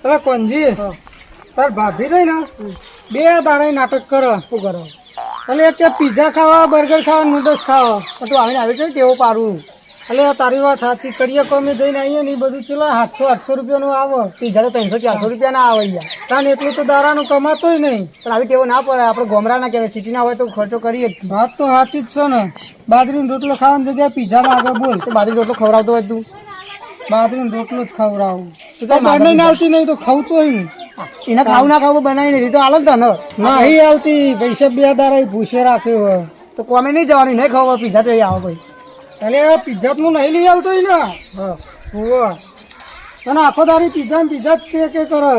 અરે કોનજી તાર ભાભી રહી ને 2 દાડા નાટક કરો. શું કરો? એટલે કે પીઝા ખાવા, બર્ગર ખાવા, નૂડલ્સ ખાવા. તું આવીને આવી છે કેવું પારું? એટલે તારી વાત સાચી. કરીએ કોમે જઈને આવીએ ને એ બધું ચલો 700-800 રૂપિયાનું આવે. પીઝા તો 300-400 રૂપિયા ના આવે યાર. તાને એટલું તો દારાનું કમાતોય નહીં. પણ આવી ટેવો ના પડે. આપણે ગોમરા ના કહેવાય, સિટી ના હોય તો ખર્ચો કરીએ. વાત તો સાચી જ છે ને. બાજરીનો રોટલો ખાવાની જગ્યાએ પીઝામાં આગળ બોલ. તો બાજરી રોટલો ખવડાવતો હોય તું? બાજરીનો રોટલો જ ખવડાવું. બનાવીને આવતી નહીં તો ખાવું તો હોય ને. એને ખાવું ના ખાવું બનાવીને રીતો આલો જ ને. નહીં આવતી. પૈસા 2 દાડા ભૂસે રાખ્યો હોય તો કોમે નહીં જવાની, નહીં ખાવા પીઝા તો આવો ભાઈ. એટલે પીઝા નું નહીં લઈ આવતો ને. હા તને આખો દાડી પીઝા ને પીઝા જ કે કરે.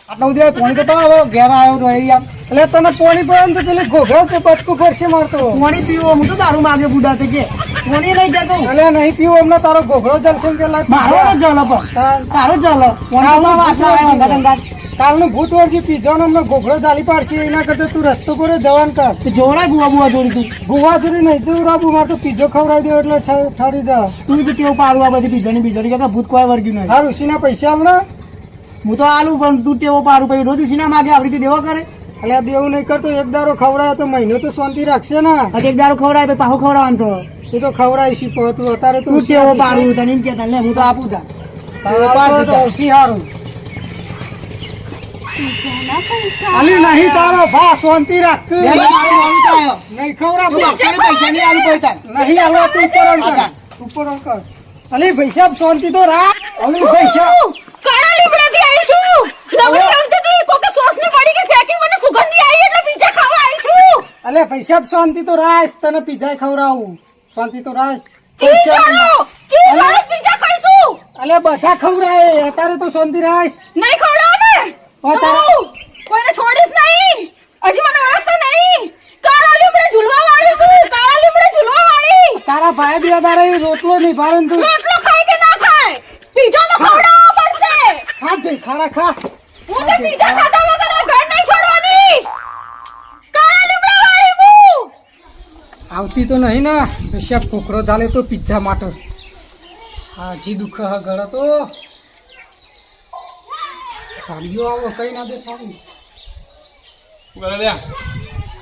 આટલા સુધી પોણી તો હવે ઘેર આવ્યો રહી યાર. એટલે તને પોણી પડે ને તો પેલી ઘોઘરા તો પટકું ફરશે મારતો. પોણી પીવો હું તો દારૂ માગે બુડા તે કે પોણી નહીં કહેતો. એટલે નહીં પીવો અમને તારો ઘોઘરો ચાલશે ને કે મારો જ જલ તારો જલ કાલનું ભૂત વળજી પીઝા નો અમને ઘોઘરો ચાલી પાડશે. એના કરતા તું રસ્તો પર જવાન કર. જોવડાય બુવા જોડી તું ભૂવા જોડી નહીં જોવડાવું. મારે તો પીઝો ખવડાવી દો એટલે ઠરી જા. તું તો કેવું પાડું આ બધી પીઝાની બીજોડી કે ભૂત કોઈ વર્ગ્યું નહીં. હા ઋષિના પૈસા આલ ને. હું તો આલું પણ તું ટેવો પાડું પછી રોજ ઉસીના માગે આવી રીતે દેવા કરે. એટલે દેવું નહીં કરતો. એક દારો ખવડાવે તો મહિનો તો શાંતિ રાખશે ને. એક દારૂ ખવડાય પાહો ખવડાવવાનું તો એ તો ખવડાવીશ. તું અત્યારે તું ટેવો પાડું તને એમ કેતા લે હું તો આપું તા સારું. અલી નહીં તારો ભા શાંતિ રાખ. નહીં ખવડાવું. નહીં હાલવા તું ઉપર અંકર. અલી પૈસા શાંતિ તો રાખ. અલી પૈસા કાળા લીમડાથી આવી છું. નવરી રમતી હતી. કોકે સોસની પડી કે ફેંકી મને સુગંધી આવી એટલે પીઝા ખાવા આવી છું. અલે પૈસા શાંતિ તો રાખ. તને પીઝા ખવડાવું. શાંતિ તો રાખ. પીઝા ખાઈશું. અલે બધા ખવડાય. અત્યારે તો શાંતિ રાખ. નહીં ખવડાવો ને. કોઈને છોડીશ નહીં. હજી મને ઓળખતો નહીં. કાળા લીમડે ઝૂલવા વાળી છું. કાળા લીમડે ઝૂલવા વાળી. તારા ભાઈ બી અદારે રોટલો નહીં ભારે તું રોટલો ખાય કે ના ખાય પીઝા તો ખવડાવવો પડશે. ખા દે ખાડા ખા. હું તો પીઝા ખાધા વગર આ ઘર નહીં છોડવાની. કાળા લીમડા વાળી હું. આવતી તો નહીં ને. પૈસા ફોકરો ચાલે તો પિઝા માટે. હાજી દુઃખ હ ગળો તો ચાલ્યો આવો કઈ ના દેખાવું.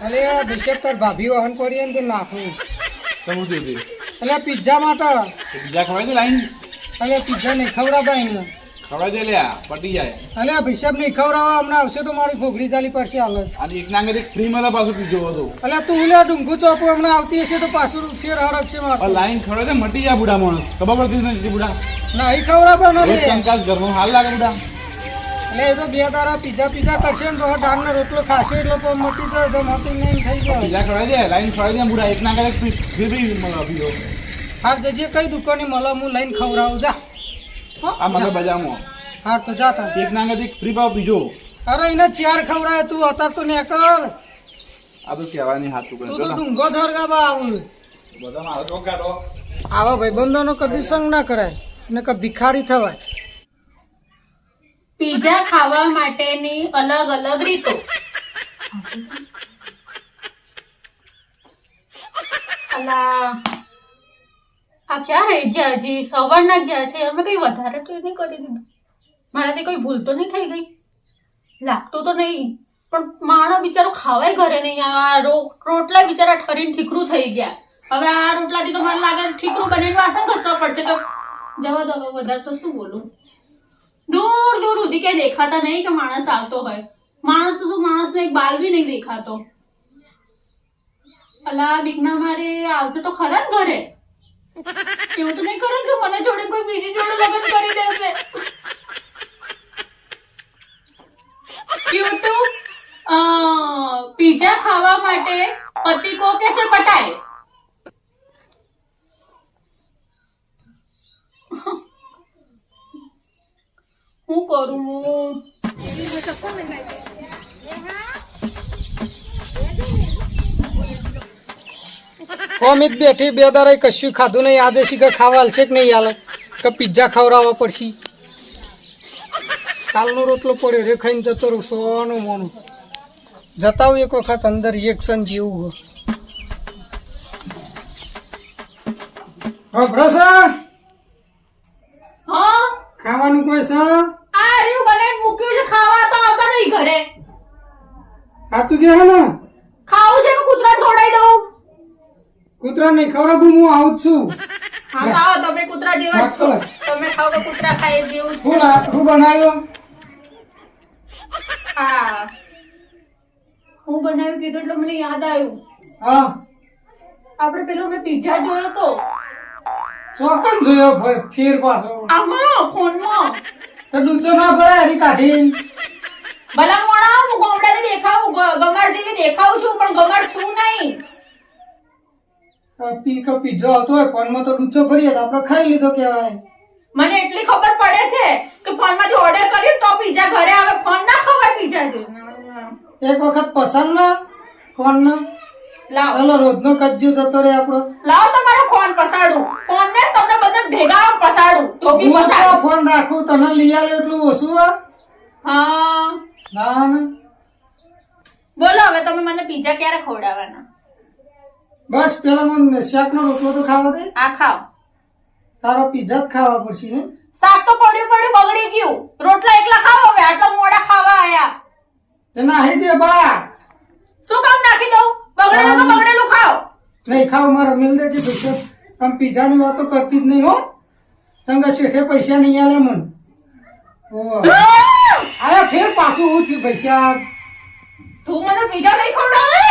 અલે બિશપ તાર ભાભી વાહન પડી ને તે નાખું. એટલે પિઝા માટે. પીઝા ખવડાવી દે લાઈન. એટલે પિઝા નહીં ખવડાવાય ને. ખવડાવી દે લ્યા પટી જાય. એટલે બિશપ નહીં ખવડાવવા હમણાં આવશે તો મારી ખોખડી ચાલી પડશે હાલ. અને એક ના અંગે ફ્રી મળે પાછું પીજો હતો. એટલે તું લે ડુંગુ ચોપો હમણાં આવતી હશે તો પાછું ફેર હરક છે મારે. લાઈન ખવડાવે દે મટી જાય બુડા માણસ. ખબર પડતી નથી બુડા. નહીં ખવડાવવા રોજ કંકાસ ઘરમાં હાલ લાગે બુડા. એટલે એ તો 2 દાડા પીઝા કરશે ને તો ડાળનો રોટલો ખાશે એટલે તો મટી જાય. તો મટી નહીં થઈ જાય. પીઝા ખવડાવી દે લાઈન ખવડાવી દે બુડા. એક ના અંગે ફ્રી મળે પીજો. હા જજે કઈ દુકાને મળે હું લઈને ખવડાવું જા. આ મને બજારમાં હા તો જા તાર. એક ના અંગે ફ્રી પાવ પીજો. અરે એને 4 ખવડાવે તું અત્યારે તો ને કર. આ તો કહેવાની હાથું તું તો કરે ડુંગો ધરગાબા આવું. બધા મારો તો કાઢો. આવા ભાઈબંધોનો કદી સંગ ના કરાય ને કે ભિખારી થવાય. પીઝા ખાવા માટેની અલગ અલગ રીતો. અલા આ ક્યાં રહી ગયા? હજી સવારના ગયા છે. અમે કઈ વધારે તો નહીં કરી દીધું. મારાથી કોઈ ભૂલ તો નહીં થઈ ગઈ. લાગતું તો નહીં પણ માણસ બિચારો ખાવાય ઘરે નહીં. આ રોટલા બિચારા ઠરીને ઠીકરું થઈ ગયા. હવે આ રોટલાથી તો મને લાગે ઠીકરું બનીને વાસણ ઘસવા પડશે. તો જવા દો હવે વધારે તો શું બોલું. દૂર દૂર સુધી ક્યાંય દેખાતા નહીં કે માણસ આવતો હોય. માણસ તો શું માણસને એક બાલ બી નહીં દેખાતો. અલા બીકના મારે આવશે તો ખરા ને ઘરે. એવું તો નહીં કરે કે મને જોડે કોઈ બીજી જોડે લગ્ન કરી દેશે. ક્યુટુ પીઝા ખાવા માટે પતિ કો कैसे पटाए? હું કરું અમિત બેઠી 2 દાડા કશું ખાધું નહીં. આજે શીખર ખાવા હાલશે કે નહીં હાલે કે પિઝા ખવડાવવા પડશે. કાલનો રોટલો પડ્યો રે ખાઈને જતો રહું. સોનું મોનું જતા હું એક વખત અંદર રિએક્શન જેવું. હા ખાવાનું કોઈ છે? આ રહ્યું બનાવીને મૂક્યું છે કે હે ને ખાવું છે કે કૂતરાને ખવડાવી દઉં? કૂતરા નહીં ખવડાવું, હું આવું જ છું. હા ખાઓ, તમે કૂતરા જેવા જ છો. તમે ખાઓ કે કૂતરા ખાય એ જેવું જ છે. હું બનાવ્યો? હા, હું બનાવ્યું કીધું એટલે મને યાદ આવ્યું. હા, આપણે પેલો મેં પિઝા જોયો તો ચોકન જોયો ફેર પાછો. આમાં ફોનમાં. તો ડૂચો ના ભરાય એની કાઢી. ભલા મોણા હું ગોમડાને દેખાવું, ગમાડ જેવી દેખાવું છું પણ ગમાડ છું નહીં. પીઝો હતો ફોનમાં તો ડૂચો ભરીએ તો આપણે ખાઈ લીધો કેવાય. મને એટલી ખબર પડે છે કે ફોનમાંથી ઓર્ડર કર્યું તો પિઝા ઘરે આવે. ફોન ના ખવાય પિઝા જેવું. એક વખત પસંદ ના ફોન ના લાવ પેલો રોજનો કજ્જો જતો રે આપણો. લાવ તમારો ફોન પસાડું. ફોન ને તમને બધે ભેગા પસાડું તો બી હું તો પસાડું. ફોન રાખું તને લઈ આવ્યો એટલું ઓછું આ. હા ના ના. બોલો હવે તમે મને પિઝા ક્યારે ખવડાવવાના? બસ પેલા મને શાકનો રોટલો તો ખાવા દે. આ ખાઓ. તારો પિઝા જ ખાવા પડશે ને. શાક તો પડ્યું બગડી ગયું. રોટલા એકલા ખાઓ હવે. આટલા મોડા ખાવા આયા. તે નાહી દે બા. શું કામ નાખી દઉં? બગડેલું તો બગડેલું ખાઓ. નહીં ખાવ મારા મિલ દેજે પૈસા. આમ પિઝાની વાતો કરતી જ નહીં હો. તંગ શેઠે પૈસા નહીં આલે મન. અરે ફેર પાછું હું થયું પૈસા. તું મને પિઝા નહીં ખવડાવે?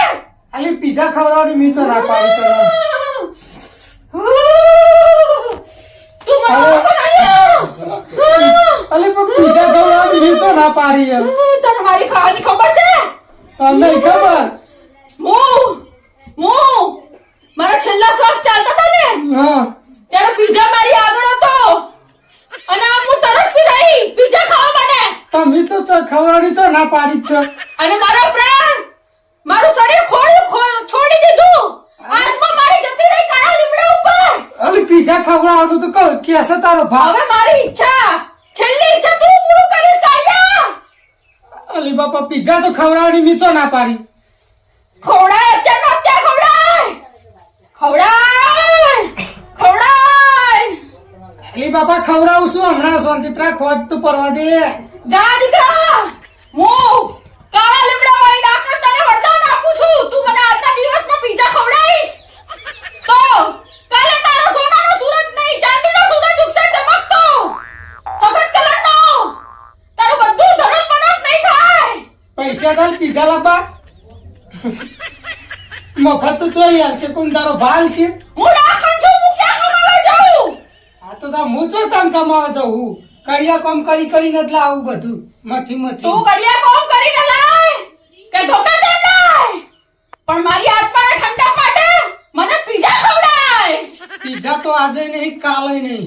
અલી પિઝા ખવડાવવાની મેં તો ના પાડી તને. તું મને ઓળખતો નહીં? અલી પણ પિઝા ખવડાવવાની મેં તો ના પાડી યાર. તને મારી ખાવાની ખબર છે? નહીં ખબર. મારા છેલ્લા શ્વાસ ચાલતા હતા ને હા ત્યારે પિઝા મારી આગળ હતો અને આમ હું તરસતી રહી પિઝા ખાવા માટે. તમે તો ખવડાવવાની તો ના પાડી જ છે. અને મારો પ્રાણ, મારું શરીર છોડી દીધું. આત્મા મારી જતી રહી કાળા લીમડા ઉપર. અલી પિઝા ખવડાવવાનું તો કહું કેસે તારો ભાવ. હવે મારી ઈચ્છા, છેલ્લી ઈચ્છા તું પૂરું કરીશ કાળિયા. અલી બાપા પિઝા તો ખવડાવવાની મેં તો ના પાડી. ખવડાય અત્યારનો અત્યારે ખવડાય. અલી બાપા ખવડાવું છું હમણાં શાંતિ રાખ. ખોજ તો પરવા દે. જા દીકરા, હું કાળા લીમડા વાળી ડાકણ તને વરદાન આપું છું. તું મને આજના દિવસમાં પિઝા ખવડાવીશ તો કાલે તારો સોનાનો સૂરજ નહીં, ચાંદીનો સૂરજ ઉગશે ચમકતો, સફેદ કલરનો. તારું બધું ધડક મનક નહીં થાય. પૈસા તાર પિઝા લાવવા મફત તો ચોઈ આવશે. કોણ તારો ભાલ છે? હું ડાકણ છું, હું ક્યાં કમાવા જાઉં? આ તો તાર હું ચો તને કમાવા જાઉં. કડિયા કામ કરીને જ લાવું બધું મથી તું કડિયા કોમ કરીને લાય કે ગમે તે લાય પણ મારી આત્માને ઠંડા પાડે. મને પિઝા ખવડાય. પિઝા તો આજે નહીં કાલે નહીં.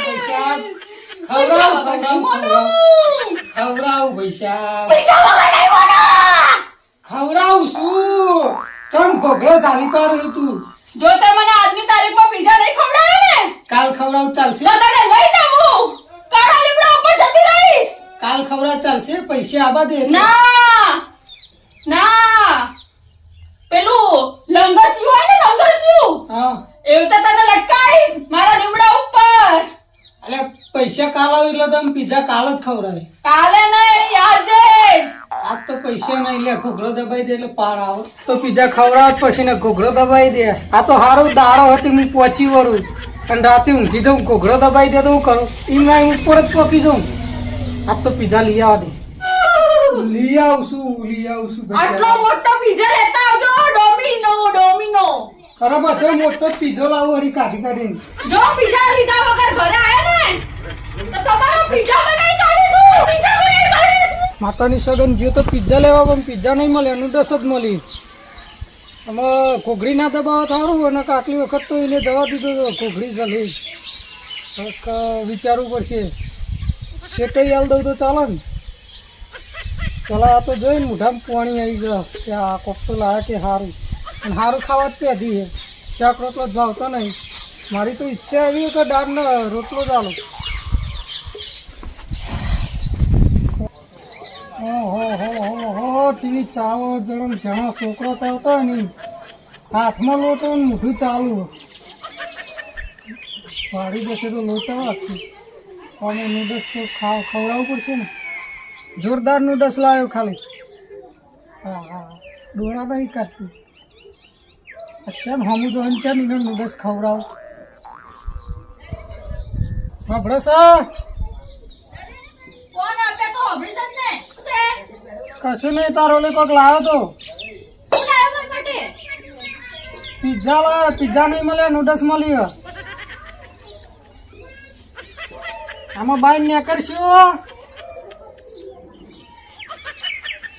પૈસા ખવડાવું પૈસા ખવડાવું શું? ચમ ઘોઘડો ચાલી પાડ્યો તું. જો તે મને આજની તારીખમાં પિઝા નહીં ખવડાવે ને કાલ ખવડાવ ચાલશે. તો તને લઈને હું કાળા લીમડા ઉપર જતી રહીશ. કાલ ખવડાવ ચાલશે. પૈસા આબા દે. ના પેલું લંગરસ્યું હોય ને, લંગરસ્યું હા એવું તો તને લટકાઈશ મારા લીમડા ઉપર. એટલે પૈસા કાલ આવે એટલે તમે પિઝા કાલ જ ખવડાવે. કાલે નહીં, આજે જ. આજ તો પૈસા નહીં લે. ઘોઘરો દબાઈ દે એટલે પાર આવો તો પિઝા ખવડાવ પછી ને ઘોઘરો દબાઈ દે. આ તો હારું દાડો હતી હું પહોંચી વરું અને રાતે ઊંઘી જાઉં. ઘોઘરો દબાઈ દે તો હું કરું એમાં ઉપર જ પોકી જાઉં. આજ તો પિઝા લઈ આવવા દે. લઈ આવશું આટલો મોટો પિઝા લેતા આવજો. ડોમિનો. અરે બધો મોટો પીઝો લાવું વળી કાઢીને. જો પિઝા લીધા વગર ઘરે આયા ને તો તમારો પિઝા બનાવી કાઢીશ. માતાની સગન જીઓ તો પિઝા લેવા પણ પિઝા નહીં મળે. નૂડલ્સ જ મળી. આમાં ઘોઘરી ના દબાવવા સારું. અને આટલી વખત તો એને જવા દીધો તો ઘોઘરી ચાલી. વિચારવું પડશે. શેટાઈ આલ દઉં તો ચાલે ને. પેલા આ તો જોઈને મોઢામાં પાણી આવી જાય કે આ કોક તો લાયા કે સારું. અને સારું ખાવા જ પેધી છે. શાક રોટલો જ ભાવતો નહીં. મારી તો ઈચ્છા એવી કે દાળનો રોટલો ચાલો. ઓહો ચીની ચાવો જણ જણા છોકરો ચાલતો હોય ને હાથમાં લોટો ને મોઢું ચાલુ વાળી જશે તો લોચા આપશે. અને નૂડલ્સ તો ખવડાવવું પડશે ને. જોરદાર નૂડલ્સ લાવ્યો ખાલી. હા હા ડોળા નહીં કાઢતું અચ્છા હમું તો અંચા ની નૂડલ્સ ખવડાવ વાપડે સર કોણ આપ્યા તો હબળી જન ને કશું નહીં તારો લે કોક લાવ્યો તો કોણ આવ્યો માર માટે પિઝા લાવ્યો પિઝા નહીં મળે નૂડલ્સ મળ્યો આમાં બાય ને કરશું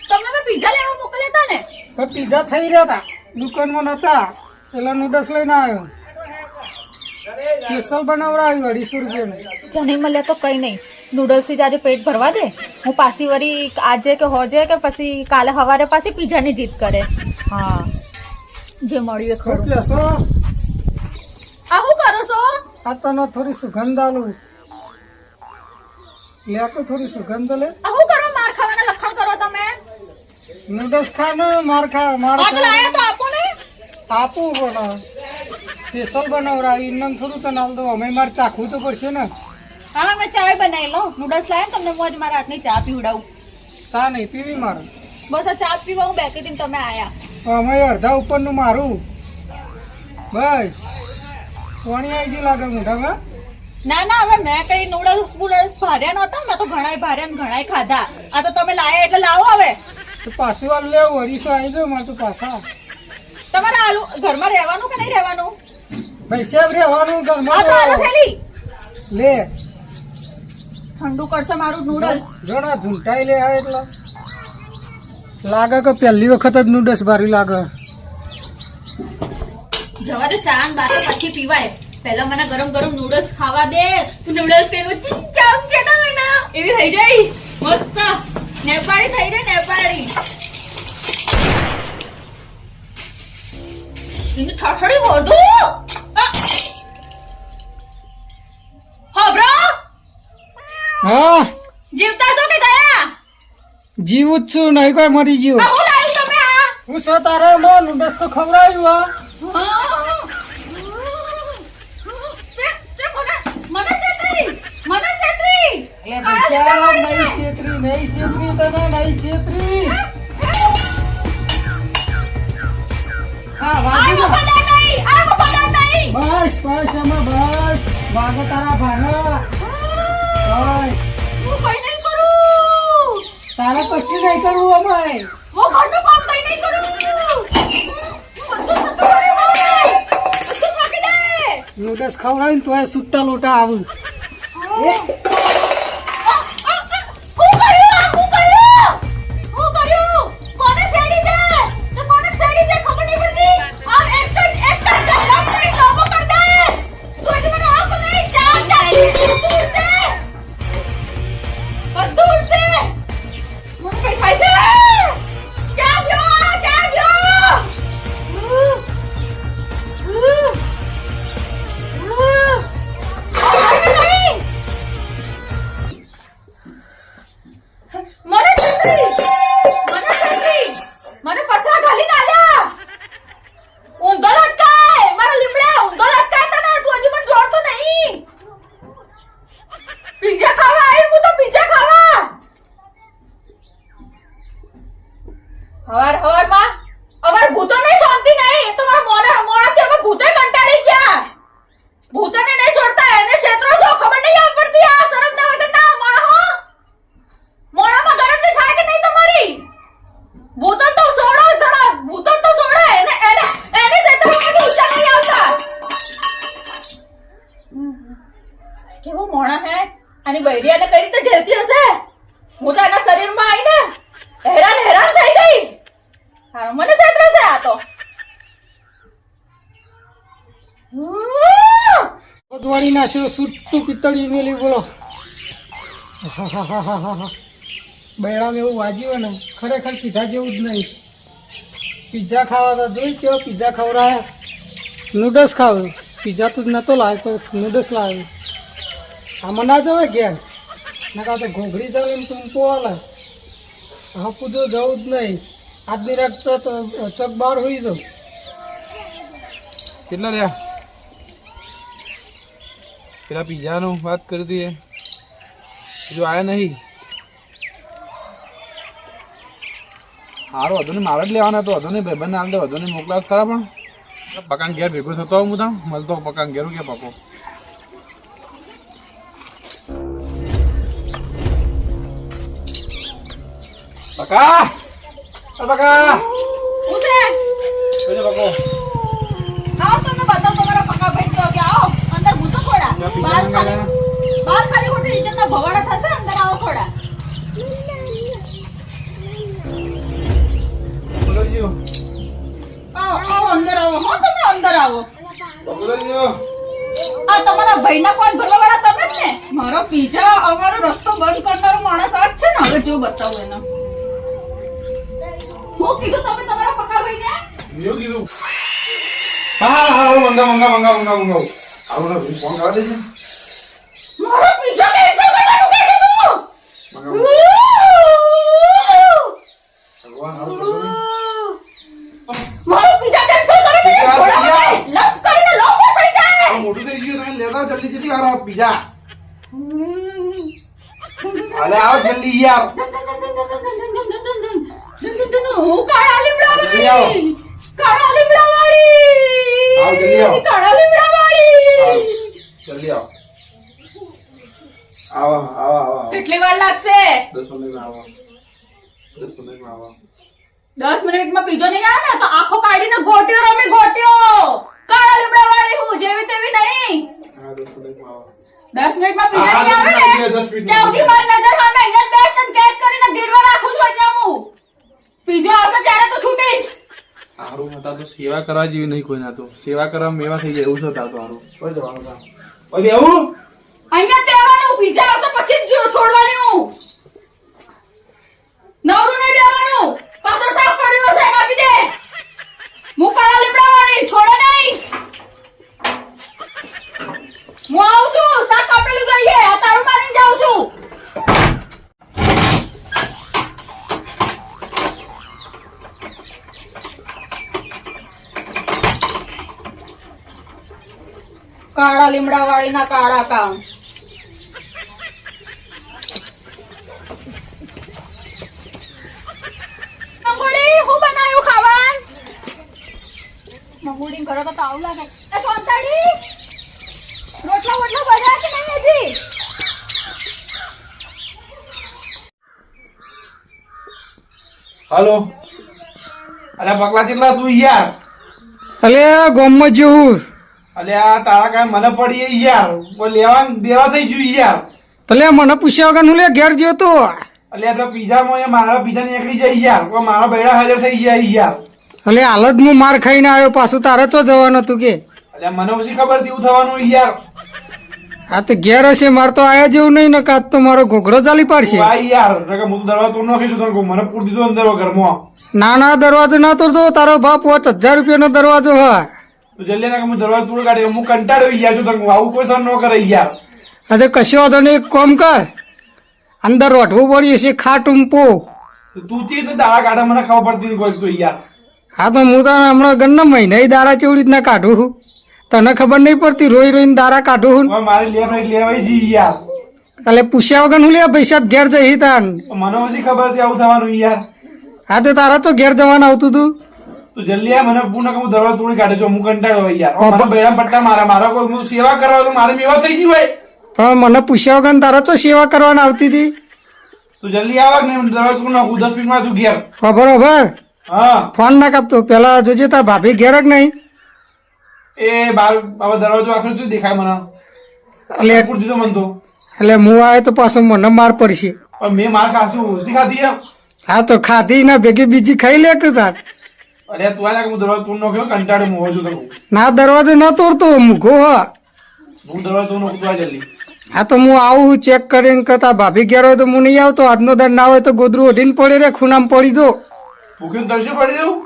તમને મેં પિઝા લેવા મોકલ્યા હતા ને પણ પિઝા થઈ રહ્યા હતા દુકાનમાં નતા પેલા નૂડલ્સ લઈને આવ્યો સ્પેશિયલ બનાવડાવ્યું 250 રૂપિયાનું જને મળ્યા તો કઈ નહીં નૂડલ્સ થી જ આજે પેટ ભરવા દે હું પાછી વળી આજે કે હોજે કે પછી કાલે સવારે પાછી પિઝાની જીદ કરે હા જે મળ્યું એ ખરું કેશો આ શું કરો છો આ તને થોડી સુગંધ આલું લે તો થોડી સુગંધ લે આ શું કરો માર ખાવાના લખણ કરો તમે નૂડલ્સ ખા ને માર ખા માર આગ લાયા તો આપો ને આપું બોલો સ્પેશિયલ બનાવડાવી એમ થોડું તને આલ દો અમે મારે ચાખવું તો પડશે ને હા મેં ચાય બનાવી લો નૂડલ્સ લાયા ને તમને મોજ મારા હાથની ચા પીવડાવું ચા નહીં પીવી મારે બસ આ ચા પીવા હું બેઠી હતી ને તમે આયા અમે અડધા ઉપરનું મારું બસ કોણી આવી ગઈ લાગે મોઢામાં ના ના હવે મેં કઈ નૂડલ્સ બુડલ્સ ભાર્યા નહોતા મેં તો ઘણાય ભાર્યા ને ઘણાય ખાધા આ તો તમે લાયા એટલે લાવો હવે તો પાછું આ લેવું 250 આવી જાવ મારે તો પાછા તમારે આલુ ઘરમાં રહેવાનું કે નહીં રહેવાનું પૈસા રહેવાનું આ તો આલુ ઘરમાં થેલી લે ઠંડુ કરશે મારું નૂડલ્સ જોડા ઝૂંટાઈ લે આ એટલે લાગે કે પહેલી વખત જ નૂડલ્સ ભારી લાગે જવા દે ચા ને બાકી પછી પીવાય પહેલા મને ગરમ ગરમ નૂડલ્સ ખાવા દે નૂડલ્સ પેલું ચીચામ છે તમે ના એવી થઈ જાય મસ્ત નેપાળી થઈ જાય નેપાળી એને ઠઠડી વધુ હબરો હા જીવતા છો કે ગયા જીવું જ છું નહીં કોઈ મરી ગયું આ હું લાવ્યું તમે આ હું સો તારે નૂડલ્સ તો ખવડાવ્યું મને છેતરી નહીં છેતરી તને નહીં છેતરી હા વાગી ગયો. બસ બસ એમાં બસ વાગે તારા ભાના બસ તારે પછી નહીં કરવું અમારે નૂડલ્સ ખવડાવીને તોય સુટ્ટા લોટા આવું મને પથરા ઘાલીને આલ્યા ઊંધો લટકાય મારા લીમડા ઊંધો લટકાય તને તું હજી મને જોડતો નહીં પિઝા ખાવા આવી હું તો પિઝા ખાવા હવાર માં અમાર ભૂતો નહીં શાંતિ નહીં એ તો મારા મોણાથી અમે ભૂતે કંટાળી ગયા ભૂતોને નહીં છોડતા એને છેતરો છો ખબર નહીં પડતી આ શરમ ના વગર ના મોણા મોણામાં ગરજ થાય કે નહીં તમારી ભૂતન તો છોડો ધડા ભૂતન તો છોડે એને છેતરવામાં ઊંચા નહીં આવતા કેવો મોણા હે આની બૈરિયાને કઈ રીતે ઝેરતી હશે હું તો એના શરીરમાં આવીને હેરાન થઈ ગઈ હા મને છેતરે છે આ તો વળી નાખ્યો સુટ્ટું પિત્તળી મેલી બોલો બૈરામાં એવું વાજ્યું ને ખરેખર કીધા જેવું જ નહીં પિઝા ખાવા તો જોઈ કેવો પિઝા ખવડાયા નૂડલ્સ ખાવ પિઝા તો નતો લાવ્યો પણ નૂડલ્સ લાવ્યો આમાં ના જવાય ઘેર ના કાં તો ઘોઘડી જાવ એમ ટૂંકો હાલે હા પૂજો જવું જ નહીં આજની રાત તો ચોક બહાર હોઈ જાઉં કેટલા રહ્યા પેલા પિઝાનું વાત કરી હતી જો આયા નહીં હારો વધુ ને મારે જ લેવાના તો વધુ નહીં ભાઈબંધ હાલ દે વધુ નહીં મોકલા જ ખરા પણ પકાન ઘેર ભેગો થતો હું ત્યાં મળતો પકાન ઘેર કે પકો પકા પકા હું છે પકો આવો તમને બતાવો તમારા પક્કા ભાઈ તો કે આવો અંદર ઘૂસો થોડા બહાર ખાલી ખોટી ઇજ્જતના ભવાડા થશે અંદર આવો થોડા બોલો આવો અંદર આવો હો તમે અંદર આવો બોલો આ તમારા ભાઈના કોણ ભરવાવાળા તમે જ ને મારો પીઝા અમારો રસ્તો બંધ કરનારો માણસ આ જ છે ને હવે જો બતાવો એને હું કીધું તમે તમારા પક્કા ભાઈને મેં કીધું હા હા મંગાવ આવું ફોન કરવા દેજે મારો પીઝા કેન્સલ કરવાનું કહી દીધું ભગવાન હારું કરજો મારો પીઝા કેન્સલ કરો તો લપ કરીને લોકો થઈ જાય મોટું થઈ ગયું તમે લેતા જલ્દી જલ્દી આવો પીઝા અલે આવો જલ્દી યાર હું કાળા લીમડા જલ્દી આવો. વાળી કાળા લીમડા વાળી આવો, જલ્દી આવો. કાળા લીમડા વાળી જલ્દી આવો કેટલી વાર લાગશે 10 મિનિટમાં આવો 10 મિનિટમાં આવો 10 મિનિટમાં પીઝો નહીં આવે ને તો આખો કાઢીને ગોટ્યો રમે ગોટ્યો કાળા લીમડા વાળી હું જેવી તેવી નહીં હા 10 મિનિટમાં આવો 10 મિનિટમાં પીઝા હા, નહીં આવે ને 10 મિનિટમાં. ત્યાં સુધી મારી નજર સામે અહીંયા જ બેસ ને કેદ કરીને ગીરવા રાખું છું અહીંયા હું પીઝા આવશે ત્યારે તો છૂટીશ સારું હતા તો સેવા કરવા જેવી નહીં કોઈ ના તો સેવા કરવા મેવા થઈ જાય એવું છે તાર તો સારું કોઈ જવાનું ના ઓય બેવું અહીંયા દેવાનું પીઝા આવશે પછી જ છોડવાની હું નવરું નહીં દેવાનું પાછો સાફ પડ્યો છે આપી દે હું કાળા લીમડા વાળી છોડે નહીં હું આવું છું શાક કાપેલું જોઈએ આ તાળું મારીને જાઉં છું કાળા લીમડા વાળી ના કાળા કામ મંગુડી હું બનાવ્યું ખાવાન મંગુડી કરો તો તાવ લાગે એ સોનતાડી રોટલા વોટલા બન્યા કે નહીં હજી હાલો અરે પકલા કેટલા તું યાર અલે ગોમમાં જેવું અલે આ તારા કાંઈ મને પડી યાર કોઈ લેવા દેવા થઈ ગયું યાર ભલે મને પૂછ્યા વગર હું લે ઘેર ગયો તો અલે આપણે પીઝામાં મારા પીઝા નીકળી જાય યાર કોઈ મારા બૈડા હાજર થઈ ગયા યાર અલે હાલ જ હું માર ખાઈને આવ્યો પાછું તારે તો જવાનું હતું કે અલે મને પછી ખબર હતી એવું થવાનું યાર આ તો ઘેર હશે મારે તો આયા જેવું નહીં ને કાચ તો મારો ઘોઘરો ચાલી પાડશે તું આ યાર નકર હું તો દરવાજો તોડ નાખી દઉં તને મને પૂર દીધો અંદર ઘરમાં નાના દરવાજો ના તોડતો તારો બાપ 5000 રૂપિયાનો દરવાજો હા તું જલ્દી ના હું દરવાજો તોડ કાઢ્યો હું કંટાળ્યો યાર છું તને આવું કોઈ સર ન કરે યાર અરે કશો વાંધો નહીં એક કામ કર અંદર રોટવું પડ્યું છે ખાટું પો તું ચી તો દાડા કાઢે મને ખબર પડતી નથી કોઈ તો યાર હા તો હું તને હમણાં ગણના મહિના દાડા કેવી રીતના કાઢું છું તને ખબર નહીં પડતી રોઈ રોઈને દાડા કાઢું છું હવે મારી લેવાઈ જી યાર એટલે પૂછ્યા વગર હું લે પૈસા ઘેર જઈ તાન મને પછી ખબર હતી આવું થવાનું યાર હા તો તારા તો ઘેર જવાનું આવતું તું તું જલ્દી આ મને પૂર્ણ હું દરવાજો તોડી કાઢે છું હું કંટાળ્યો હોય યાર મારા બૈરા પટ્ટા મારા કોઈ હું સેવા કરવા તો મારે મેવા થઈ ગયું હોય પણ મને પૂછ્યા વગર તારા તો સેવા કરવાની આવતી હતી તું જલ્દી આવ ને દરવાજો તોડ નાખું 10 મિનિટમાં તું ઘેર બરોબર હા ફોન ના કાપતો પેલા જોજે તાર ભાભી ઘેર જ નહીં એ બાર બાબા દરવાજો આખો શું દેખાય મને એટલે પૂર દીધો મને તો એટલે હું આવે તો પાછો મને માર પડશે પણ મેં માર ખાશું ઓછી ખાધી યાર હા તો ખાધી ના ભેગી બીજી ખાઈ લે કે તાર અરે તું આ હું દરવાજો તોડ નાખ્યો કંટાળે હું હોઉં છું તને ના દરવાજો ન તોડતો મૂઘો હા હું દરવાજો તોડ નાખું તું આ જલ્દી હા તો હું આવું ચેક કરીને કરતા ભાભી ઘેર હોય તો હું નહીં આવતો આજનો દર ના હોય તો ગોદરું ઓઢીને પડે રે ખૂણામાં પડી જો ભૂખ્યું તરશે પડી જવું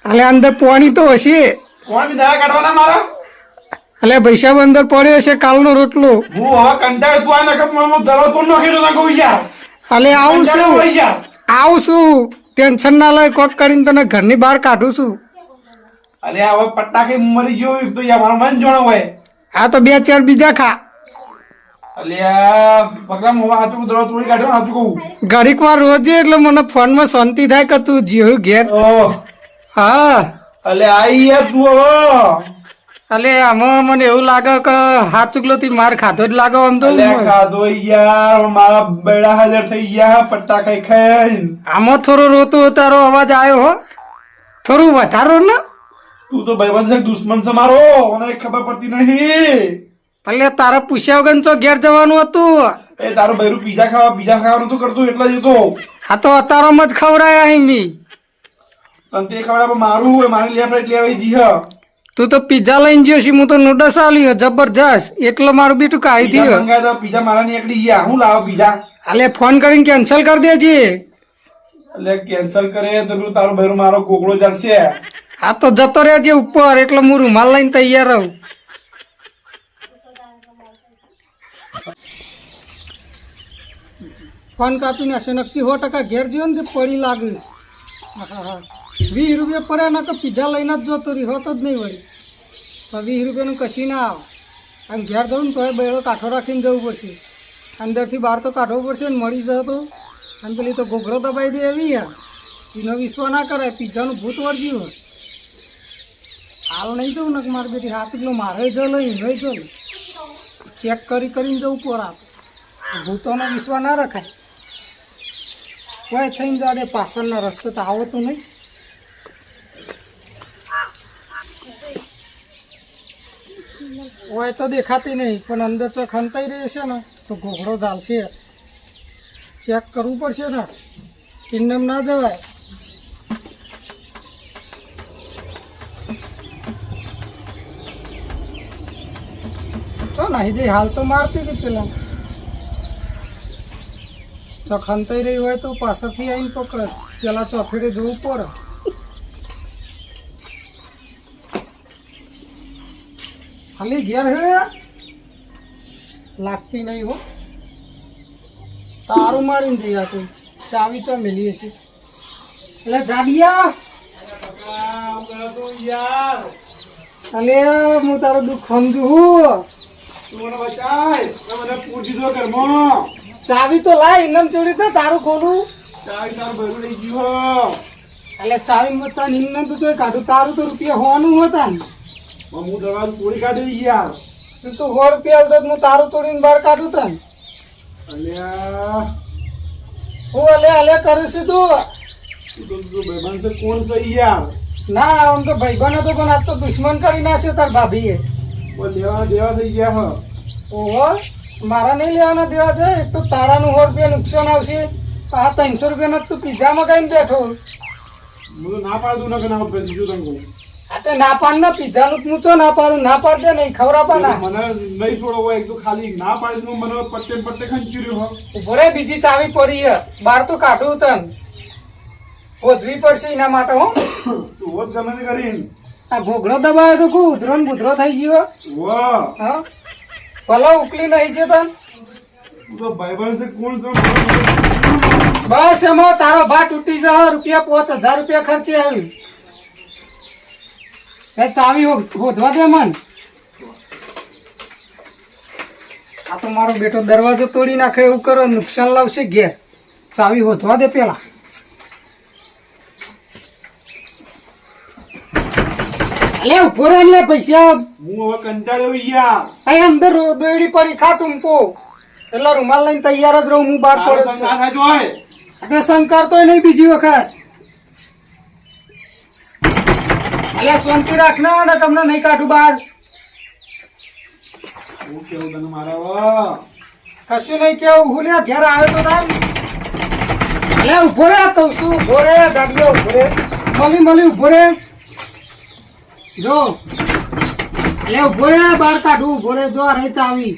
એટલે અંદર પાણી તો હશે કોણ બી દયા કાઢવાના મારા એટલે પૈસા અંદર પડ્યો હશે કાલનો રોટલો હું હવે કંટાળે તું આ નકર મને દરવાજો તોડ નાખ્યો તો કહું યાર એટલે આવું કંટાળો હોય છું યાર આવું છું ટેન્શન ના લઈ કોક કરીને તને ઘરની બહાર કાઢું છું અરે હવે પટ્ટા કઈ મરી ગયો તો યાર મારું મન જોણો હોય આ તો 2-4 બીજા ખા અલ્યા પગલા મોવા હાચું દરવાજો તોડી કાઢ્યો હાચું કહું ઘડીક વાર રોજે એટલે મને ફોનમાં શાંતિ થાય કે તું જીવ ઘેર ઓહ હા અલ્યા આઈ યાર તું હવે અલે આમાં મને એવું લાગે કે હાથ ચુકલો થી માર ખાધો જ લાગે આમ તો અલ્યા ખાધો યાર મારા બેડા હાજર થઈ ગયા પટ્ટા ખાઈ ખાઈ આમાં થોડો રોતો તારો અવાજ આવ્યો હો થોડું વધારો ને તું તો ભાઈબંધ છે દુશ્મન છે મારો મને ખબર પડતી નહીં એટલે તારા પૂછ્યા વગર તો ઘેર જવાનું હતું એ તારું બૈરું પીઝા ખાવાનું તો કરતું એટલા જ હતો આ તો અતારોમાં જ ખવડાયા અહીં મી તને તે ખબર મારું હોય મારી લે આપણે લેવાઈ જી હ તું તો પીઝા લઈને ગયો છે હું તો નૂડલ્સ આલ્યો જબરજસ્ત એટલે મારું બીટું કાઈ પીઝા થયું મંગાવ્યા તો પીઝા મારા નીકળી ગયા હું લાવો પીઝા અલે ફોન કરીને કેન્સલ કરી દેજે એટલે કેન્સલ કરે તો પેલું તારું બૈરું મારો ગોગળો ચાલશે આ તો જતો રહેજે ઉપર એટલે હું રૂમાલ લઈને તૈયાર રહું ફોન કાપી નાખશે નક્કી 100% ઘેર જીવો ને તે પડી લાગે 20 રૂપિયા પડ્યા ના તો પીઝા લઈને જ જોતો રહ્યો હોતો જ નહીં વળી 20 રૂપિયાનું કશી ના આવે અને ઘેર જવું ને તોય બેડો કાઠો રાખીને જવું પડશે અંદરથી બહાર તો કાઢવો પડશે ને મળી જાય તો અને પેલી તો ઘોઘડો દબાઈ દે એવી યાર એનો વિશ્વાસ ના કરાય પીઝાનું ભૂત વળગ્યું હોય હાલ નહીં જવું ને કે મારી બેટી હાથ એટલો મારે જ લઈ નહીં જો ચેક કરીને જવું પોરા ભૂતોનો વિશ્વાસ ના રખાય કોઈ થઈને જાડે પાછળના રસ્તે તો આવો તો નહીં હોય તો દેખાતી નહીં પણ અંદર તો ખંતાઈ રહી છે ને તો ઘોઘડો ચાલશે ચેક કરવું પડશે ને કિન્નમ ના જવાય તો નહીં જે હાલ તો મારતી હતી પેલા જો ખંતાઈ રહી હોય તો પાછળથી આવીને પકડે પેલા ચોફેડે જવું પડે ખાલી ઘેર હે લાગતી નહીં હો તારું મારીને જઈએ તું ચાવી ચો મેલીએ છીએ એટલે જાડિયા અલે હું તારું દુઃખ સમજુ હું તું મને બચાય મને પૂછી દો ઘરમાં ચાવી તો લાય ઇનમ ચોરી તો તારું ખોલું ચાવી તારું બૈરું લઈ ગયું એટલે ચાવી તને ઇનમ તો જોઈ કાઢું તારું તો રૂપિયા હોવાનું હતા ને હું દરવાજો તોડી કાઢી યાર તું તો 100 રૂપિયા આવતો હું તારું તોડીને બહાર કાઢું તને અલ્યા હું અલે કરું છું તું તું ભાઈબંધ છે કોણ છે યાર ના આમ તો ભાઈબંધ હતો પણ આજ તો દુશ્મન કરી નાખ્યો તાર ભાભીએ લેવા દેવા થઈ ગયા હ ઓહો મારા નહીં લેવાના દેવા દે એક તો તારાનું 100 રૂપિયા નુકસાન આવશે આ 300 રૂપિયાનો તું પીઝા મગાઈને બેઠો હું તો ના પાડતું ના કે ના પછી જો તને કહું આ તે ના પાડ ના પીઝાનું હું તો ના પાડું ના પાડ દે નહીં ખવડાવવા ના મને નહીં છોડો હોય એક તો ખાલી ના પાડી તો મને પટ્ટે ખંચી રહ્યો હો ઉભો રે બીજી ચાવી પડી હે બહાર તો કાઢું તન ઓધવી પડશે એના માટે હો તું હોત ગમે તે કરીને આ ઘોઘડો દબાયો તો કુ ઉધરો ને બુધરો થઈ ગયો વાહ હા ભલો ઉકલી નહીં છે તન તું તો ભાઈબંધ છે કોણ છે બસ એમાં તારો ભા તૂટી જશે રૂપિયા 5000 રૂપિયા ખર્ચે આવ્યું એ ચાવી હોધવા દે મન આ તો મારો બેટો દરવાજો તોડી નાખે એવું કરો નુકસાન લાવશે ઘેર ચાવી હોધવા દે પેલા અલે ઉભો રે લે પૈસા હું હવે કંટાળ્યો યાર અહીં અંદર દોયડી પડી ખાતું પો એટલે રૂમાલ લઈને તૈયાર જ રહું હું બહાર તારો પડ્યો સંગાથ હાચો હોય છું શંકર તો નહીં બીજી વખત અલે શાંતિ રાખના ને તમને નહીં કાઢું બહાર હું કેવું તને મારા કશું નહીં કેવું હું લે ઘેર આવ્યો તો તાર અલે ઉભો રે કહું છું ઉભો રે ગાડીઓ ઉભો રે મળી ઉભો રે જો અલે ઉભો રે બહાર કાઢું ઉભો રે જો અરે ચાવી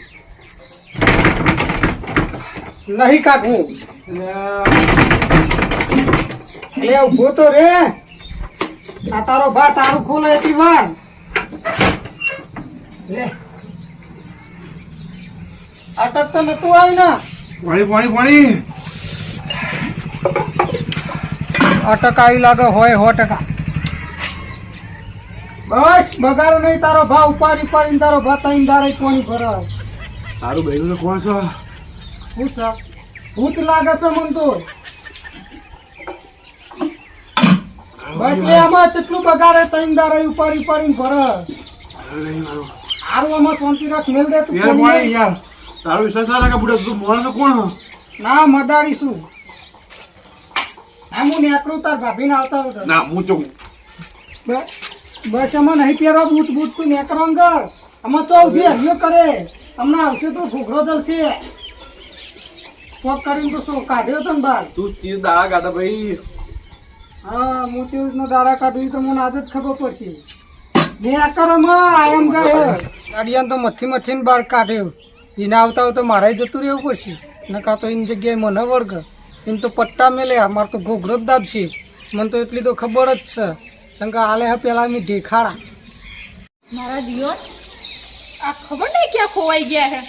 નહીં કાઢવું અલે ઉભો તો રે આ તારો ભા તારું ખોલે એટલી વાર લે અટક તો નતું આવી ને પાણી અટક આવી લાગે હોય 100%. બસ બગાડો નહીં તારો ભા ઉપાડી તારો ભા તઈને દારે કોની ભરાવ સારું ભાઈ કોણ છો ભૂત છે ભૂત લાગે છે મને તો બસ લે આમાં કેટલું બગાડે ત્રણ દારા ઉપાડી ઉપાડીને ભરે સારું આમાં શાંતિ રાખ મેલ દે તું યાર મોડે યાર તારું વિશ્વાસ ના લાગે બુડા તું મોડે તો કોણ ના મદારીશું હા હું નેકરું તાર ભાભીને આવતા હતા ના હું ચુક બસ એમાં નહીં પહેરવા બૂટ બૂટ તું નેકરો અંગર આમાં તો ઉભી હરિયો કરે હમણાં આવશે તો ઘૂઘરો જલશે કોક કરીને તો શું કાઢ્યો તો ને બાર તું ચીજ દાડા કાઢા ભાઈ હા મોટી રીતનો દાડા કાઢવી તો મને આજે જ ખબર પડશે નેકરમાં આયમ ગયો ગાડિયાને તો મથીને બહાર કાઢ્યો એને આવતા હોય તો મારે જતું રહેવું પડશે નકા તો એની જગ્યાએ મને વળગ એને તો પટ્ટા મેલ્યા મારે તો ઘોઘરો જ દાબશે મને તો એટલી તો ખબર જ છે શંકા હાલે હા પેલા મેં ઢેખાડા મારા દિયોર આ ખબર નહીં ક્યાં ખોવાઈ ગયા હે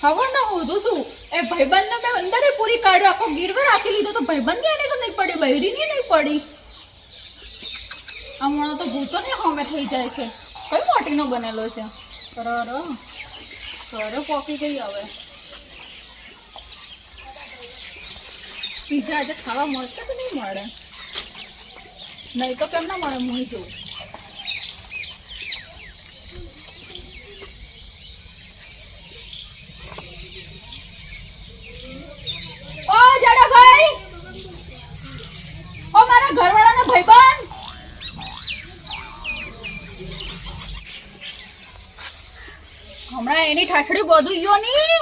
ખબર ના હોતું શું એ ભાઈબંધને મેં અંદર પૂરી કાઢ્યો આખો ગીરવે રાખી લીધો તો ભાઈબંધ એને તો નહીં પડી બૈરી નહીં પડી હમણાં તો ભૂતો ને હોમે થઈ જાય છે કઈ મોટીનો બનેલો છે ઘરે પોકી ગઈ હવે પીઝા આજે ખાવા મળશે કે નહીં મળે નહીં તો કેમ ના મળે હું જોઉં ઓ જાડાભાઈ ઓ મારા ઘરવાળાના ભાઈબંધ હમણાં એની ઠાઠડી બધું યો ની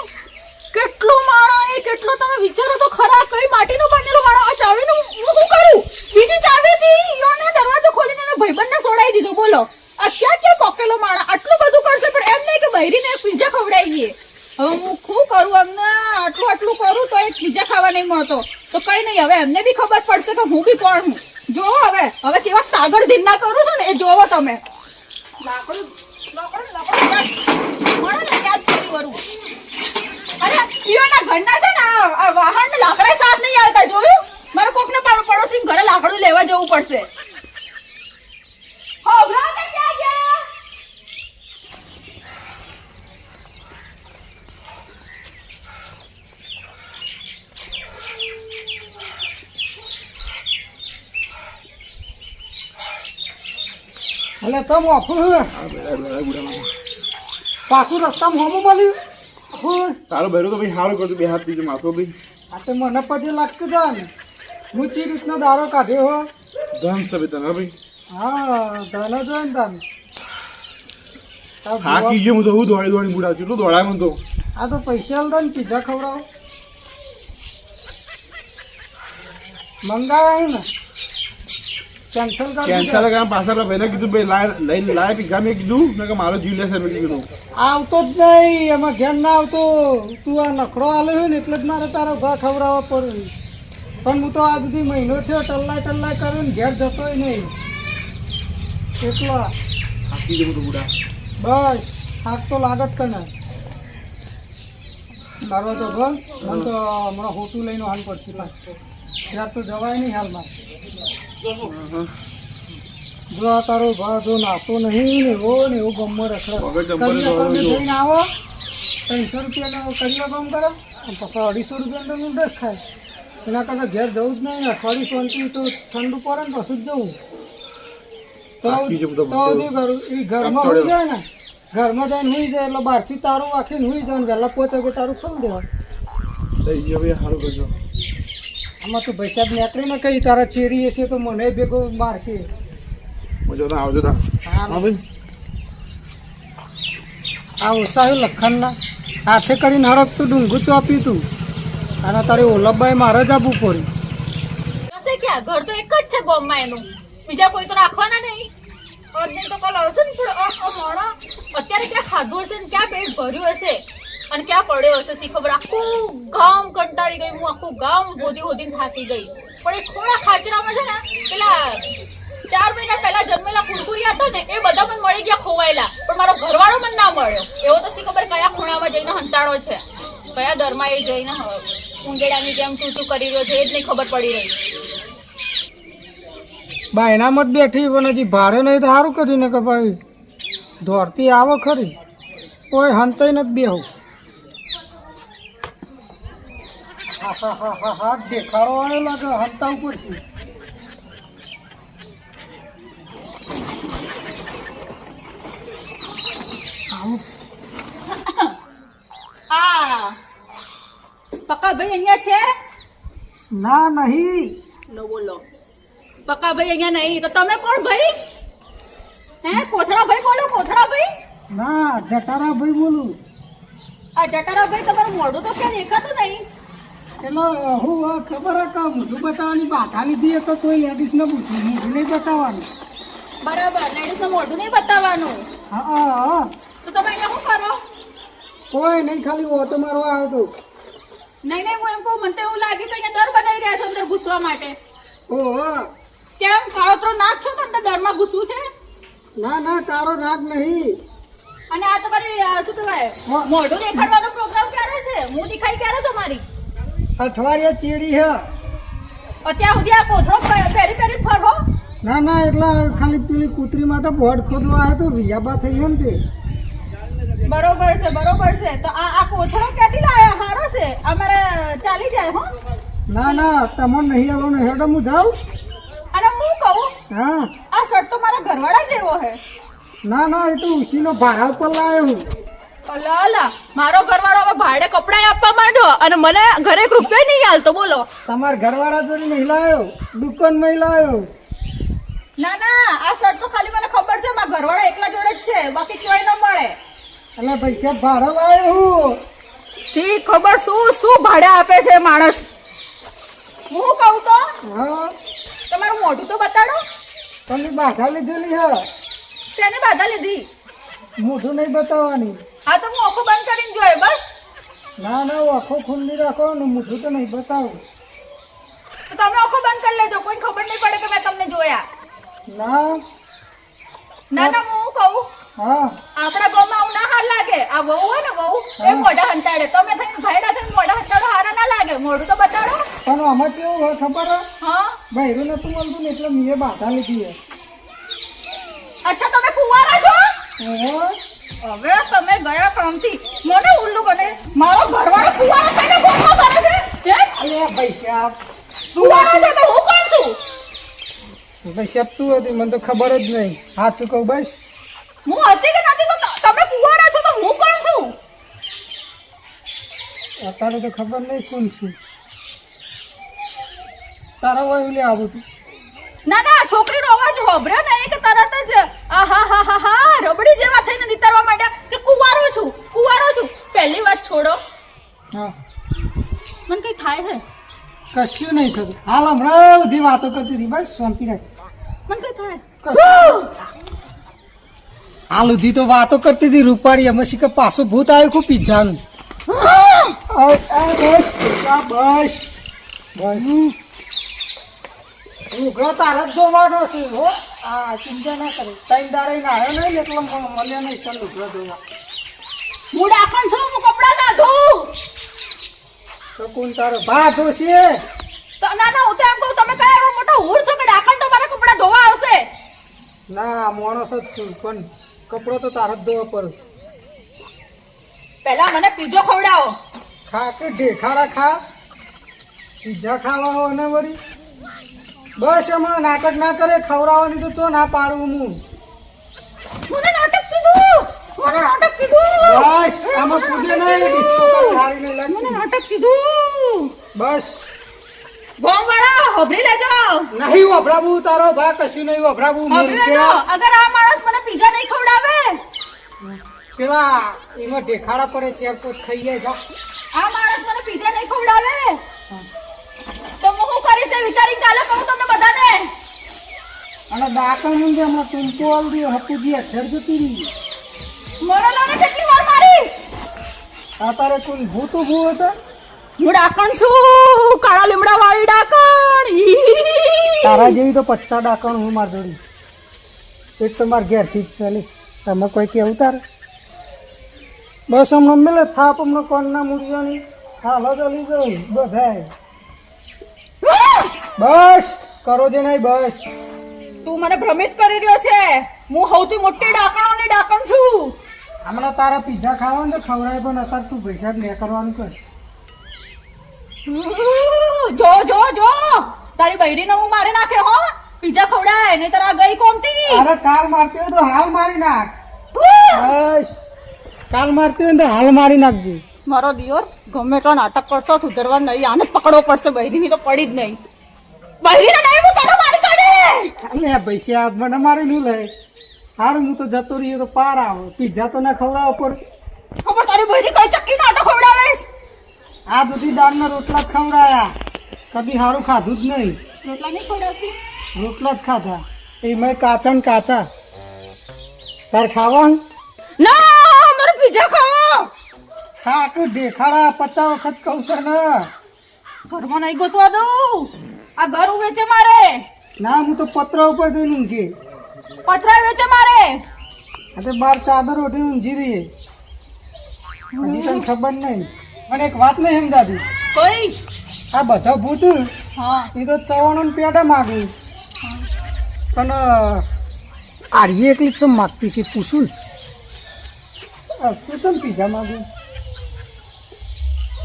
કેટલું માણો એ કેટલો તમે વિચારો તો ખરા કઈ માટીનું બનેલું માણો આ ચાવીનું હું શું કરું બીજી ચાવીથી યોને દરવાજો ખોલીને એના ભાઈબંધને સોડાઈ દીધો બોલો આ ક્યાં પોકેલો માણો આટલું બધું કરશે પણ એમ નહીં કે બૈરીને એક પિઝા ખવડાવી દઈએ હવે હું શું કરું એમને આટલું કરું તો એક પિઝા ખાવા નહીં મળતો તો કઈ નહીં હવે એમને બી ખબર પડશે કે હું બી કોણ હું જોવો હવે કેવા કાગળ ધીરના કરું છું ને એ જોવો તમે લાકડું અરે ઈયોના ઘરના છે ને આ વાહન લાકડા સાથ નહીં આવતા જોયું મારે કોકને પડોશી ઘરે લાકડું લેવા જવું પડશે ક્યાં ગયા એટલે તો મોફું પાછું રસ્તામાં હોમું મળ્યું તારું ભેરું તો ભાઈ સારું કરતું બે હાથ બીજું માથો ભાઈ આ તો મને પછી લાગતું હતા ને હું ચી રીતનો દારો કાઢ્યો હો ધન સભી તને ભાઈ હા ધન જ હોય ને તને થાકી ગયો હું તો હું દોડી બુડા કેટલું દોડાય મને તો આ તો પૈસા આલતા ને પીઝા ખવડાવો મંગાવ્યા ને કેન્સલ કરી પાછા ભાઈને કીધું ભાઈ લાય પીઘા મેં કીધું ને કે મારો જીવ લેશે મેં કીધું આવતો જ નહીં એમાં ઘેર ના આવતો તું આ નખરો આલ્યો હોય ને એટલે જ મારે તારો ઘા ખવડાવવા પડે પણ હું તો આ સુધી મહિનો થયો ટલ્લાય કર્યો ને ઘેર જતોય નહીં એટલા થાકી ગયો તો બુડા બસ થાક તો લાગત કે ના મારો તો ઘર મને તો હમણાં હોટું લઈને હાલ પડશે લાગતો ત્યાર તો જવાય નહીં હાલમાં જો આ તારો ભા જો નાતો નહીં ને એવો ગમો રખડા જઈને આવો 300 રૂપિયાનો કરિયો ગમ કરો અને પછી 250 રૂપિયાનો નૂડલ્સ ખાય એના કરતાં ઘેર જવું જ નહીં અઠવાડિયું શાંતિ તો ઠંડુ પડે ને પછી જ જવું તો કરું એ ઘરમાં હોઈ જાય ને ઘરમાં જઈને હોઈ જાય એટલે બહારથી તારું વાંખીને હોઈ જાય ને વહેલા પહોંચે કે તારું ખોલી દેવાનું સારું કરજો આમાં તો ભાઈ સાહેબ નીકળે ને કઈ તારા ચેરી હશે તો મને ભેગો મારશે આવજો હા ભાઈ આ ઓસાયું લખણના હાથે કરીને હરકતું ડુંગું ચોપ્યું તું અને તારી ઓલબાઈ મારે જ આપવું પડ્યું ક્યાં ઘર તો એક જ છે ગામમાં એનું બીજા કોઈ તો રાખવાના નહીં તો કાલ આવશે ને અત્યારે ક્યાં ખાધું હશે ને ક્યાં પેટ ભર્યું હશે અને ક્યાં પડ્યો હશે સી ખબર આખું ગામ કંટાળી ગઈ હું આખું ગામ હોદીને થાકી ગઈ પણ એ થોડા ખાચરામાં છે ને પેલા 4 મહિના પહેલા જન્મેલા કુરકુરિયા હતા ને એ બધા મને મળી ગયા ખોવાયેલા પણ મારો ઘરવાળો મને ના મળ્યો એવો તો સી ખબર કયા ખૂણામાં જઈને હંતાડો છે કયા દરમાં એ જઈને ઊંઘેડાની જેમ તું કરી રહ્યો છે એ જ નહીં ખબર પડી રહી બાયનામાં જ બેઠી પણ હજી ભાડે નહીં તો સારું કર્યું ને કે ભાઈ દોડતી આવો ખરી કોઈ હંતાઈ નથી બેહું હા દેખાડો આવ્યો લાગે હંતા ઉપર છે. આ પક્કા ભાઈ અહીંયા છે? ના નહીં. લો બોલો. પક્કા ભાઈ અહીંયા નહીં તો તમે કોણ ભાઈ? હે કોથળા ભાઈ બોલો, કોથળા ભાઈ. ના જટારા ભાઈ બોલું. આ જટારા ભાઈ તમારું મોઢું તો ક્યાં દેખાતું નહીં. એટલે હું ખબર હે કે મોઢું બતાવવાની બાધા લીધી તો કોઈ લેડીઝ ને મોઢું નહીં બતાવવાનું. બરાબર, લેડીઝ નું મોઢું નહીં બતાવવાનું. હા તો તમે અહીંયા શું કરો? કોઈ નહીં, ખાલી ઓટો મારવા આવ્યો તો. નહીં નહીં, હું એમ કહું, મને તો એવું લાગ્યું કે અહીંયા દર બનાવી રહ્યા છો અંદર ઘૂસવા માટે. ઓહો. કેમ કાળોતરો નાક છો તો અંદર દરમાં ઘૂસવું છે? ના તારો નાક નહીં. અને આ તમારી શું કહેવાય મોઢું દેખાડવાનો પ્રોગ્રામ ક્યારે છે? હું દેખાઈ ક્યારે તમારી? અઠવાડિયા ચેડી હે. અત્યાર સુધી આ કોથળો ફેરી ફેરી ફરો. ના એટલા ખાલી પેલી કૂતરી માટે બોર્ડ ખોદવા આવ્યો તો વિયાબા થઈ ગયો ને તે. બરોબર છે. તો આ કોથળો ક્યાંથી લાયા? હારો છે, અમારે ચાલી જાય હો. ના તમને નહીં આવવાનું. હેડો હું જાઉં. અને હું કહું, હા. આ શર્ટ તો મારા ઘરવાળા જેવો છે. ના એ તો ઉસીનો ભાડા ઉપર લાવ્યો હું. અલા મારો ઘરવાળો હવે ભાડે કપડાં આપવા માંડ્યો અને મને ઘરે 1 રૂપિયો નહીં હાલતો. બોલો. તમારા ઘરવાળા જોડે નહીં લાવ્યો, દુકાનમાં લાવ્યો. ના આ શર્ટ તો ખાલી મને ખબર છે મારા ઘરવાળા એકલા જોડે જ છે, બાકી ક્યાંય ન મળે. એટલે પૈસા ભાડા લાવ્યો હું. શી ખબર શું ભાડે આપે છે માણસ. હું કહું તો હા. તમારું મોઢું તો બતાડો. તમે બાધા લીધેલી હે. શેની બાધા લીધી? મોઢું નહીં બતાવવાની. હા તો હું આંખો બંધ કરીને જોયે બસ. ના આંખો ખુલ્લી રાખો ને મોઢું તો નહીં બતાવું. તો તમે આંખો બંધ કરી લેજો, કોઈ ખબર નહીં પડે કે મેં તમને જોયા. ના હું કહું, હા. આપણા ગામમાં આવું ના હાર લાગે. આ વહુ હોય ને વહુ એ મોઢા હંતાડે. તમે થઈને ભાઈડા થઈને મોઢા હંતાડો હારા ના લાગે. મોઢું તો બતાડો. પણ આમાં કેવું હોય ખબર હે? હા બહેરું નતું મળતું ને એટલે મેં બાધા લીધી હે. અચ્છા તમે કુંવારા છો? ઓહો. હવે તમે ગયા કામથી મને ઉલ્લુ બને. મારો ઘરવાળો કુંવારો થઈને ગોમમાં ફરે છે. હે અલ્યા પૈસા કુંવારો છે તો હું કોણ છું? પૈસા તું હતી મને તો ખબર જ નહીં. હાથ ચૂકવ બસ. હું હતી કે નથી તો તમે કુંવારા છો તો હું કોણ છું? અત્યારે તો ખબર નહીં કોણ છે. તારા હોય લે આવું તું. ના છોકરીનો અવાજ હોભર્યો ને કે તરત જ હા રબડી જેવા થઈને નીતરવા માંડ્યા કે કુંવારો છું. પહેલી વાત છોડો, હા. મને કઈ થાય છે? કશું નહીં થતું. હાલ હમણાં બધી વાતો કરતી હતી. બસ શાંતિ રાખ. મને કઈ થાય? હાલ સુધી તો વાતો કરતી હતી રૂપાળી. એમાં શીખે પાછું ભૂત આવ્યું ખૂબ પિઝાનું. બસ ઉઘડો તારા જ ધોવાનો છે હો. હા ચિંતા ના કરે. ટાઈમ દાડે આવ્યો નહીં એટલે મળ્યા નહીં. ચાલ ઉઘડો ધોવા. હું ડાકણ છું, હું કપડા ના ધોઉં. તો કોણ તારો ભા ધોશે? તો ના હું તો એમ કહું, તમે કયા એવો મોટો હુર છો કે ડાકણ તો મારા કપડા ધોવા આવશે? ના માણસ જ છું પણ કપડો તો તારા જ ધોવા પર. પહેલા મને પીઝો ખવડાવો. ખા કે ઢેખાડા ખા. પીઝા ખાવા હો ને વળી. બસ એમાં નાટક ના કરે. ખવડાવવાની તો ચો ના પાડું હું. મને નાટક કીધું. બસ આમાં કૂદે નહીં. ડિસ્કો હારી નહીં મને લાગતી. નાટક કીધું. બસ ગોમ વાળા હોભરી લેજો. નહીં વભરાવું તારો ભા. કશું નહીં વભરાવું. હોભરી લેજો. અગર આ માણસ મને પીઝા નહીં ખવડાવે, પેલા એમાં ઢેખાડા પડે ચેરપોટ ખાઈ જાય. જા. આ માણસ મને પીઝા નહીં ખવડાવે તો હું શું કરીશ એ વિચારીને ચાલો કહું તમને બધાને. અને ડાકણ ઊંધે હમણાં ટૂંકો આલ દે. હપુજી અધર જતી રહી. મરલાને કેટલી વાર મારીશ? આ તારે કોઈ ભૂત ઉભું હતા? હું ડાકણ છું, કાળા લીમડા વાળી ડાકણ. તારા જેવી તો 50 ડાકણ હું માર જોડી. એક તો માર ઘેરથી જ ચાલી. તમે કોઈ કેવું તારે? બસ હમણાં મેલે થાપ હમણાં કોણના મૂળિયાની હાલો ચાલી જાઉં બધાય. બસ કરો જે નહીં. બસ તું મને ભ્રમિત કરી રહ્યો છે. હું સૌથી મોટી ડાકણોની ડાકણ છું. હમણાં તારા પીઝા ખાવાનું તો ખવડાય પણ અત્યારે તું પૈસા જ લે કરવાનું કર. જો જો જો તારી બૈરીને હું મારી નાખે હો પીઝા ખવડાય ને તારા ગઈ કોમતી અરે કાલ મારતી હોય તો હાલ મારી નાખ. બસ. કાલ મારતી હોય ને તો હાલ મારી નાખજે. મારો દિયોર ગમે તો નાટક કરશો સુધરવા નહીં આને પકડવો પડશે બૈરીની તો પડી જ નહીં બૈરીને નહીં હું તને મારી કાઢે અલે પૈસા મને મારી નું લે હારું હું તો જતો રહ્યો તો પાર આવો પીઝા તો ના ખવડાવો પર ખબર તારી બૈરી કઈ ચક્કી નાટક ખવડાવે આ સુધી દાળના રોટલા જ ખવડાયા કદી સારું ખાધું જ નહીં. રોટલા નહીં ખવડાવતી રોટલા જ ખાધા એમાં કાચા ને કાચા તાર ખાવાનું ના મારે પીઝા ખાવો ખા કે દેખાડા 50 વખત કહું છે ને. ઘરમાં નહીં ઘૂસવા દઉં આ ઘર વેચે મારે ના હું તો પત્ર ઉપર જઈને ઊંઘી પથરા વેચે મારે એટલે બાર ચાદર ઓઢી ઊંઘી રહીએ હજી કઈ ખબર નહીં. મને એક વાત નહીં સમજાતી કોઈ આ બધા ભૂત હા એ તો ચવાણો ને પેડા માગું પણ આર્ય એકલી ચમ માગતી છે પૂછું તું ચમ પીઝા માગું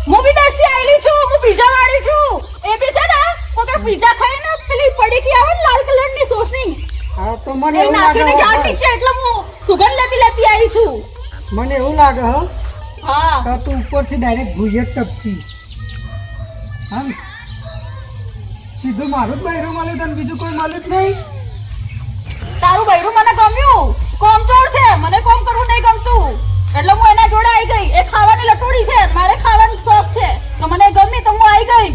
હું વિદેશથી આવેલી છું હું પીઝા વાળી છું એ બી છે ને કોકે પીઝા ખાઈને પેલી પડીકી આવે ને લાલ કલરની સોસની હા તો મને એ એવું નાખીને લાગે જાણ નીચે એટલે હું સુગંધ લેતી લેતી આવી છું મને એવું લાગે હા હા તો તું ઉપરથી ડાયરેક્ટ ભૂયે જ ટપચી હા ને? સીધું મારું જ બહેરું મળે તને બીજું કોઈ મળે જ નહીં. તારું બૈરું મને ગમ્યું કોમ ચોર છે મને કોમ કરવું નહીં ગમતું એટલે હું એના જોડે આવી ગઈ એ ખાવાની લટોડી છે મારે ખાવાનો શોખ છે તો મને ગમી તો હું આવી ગઈ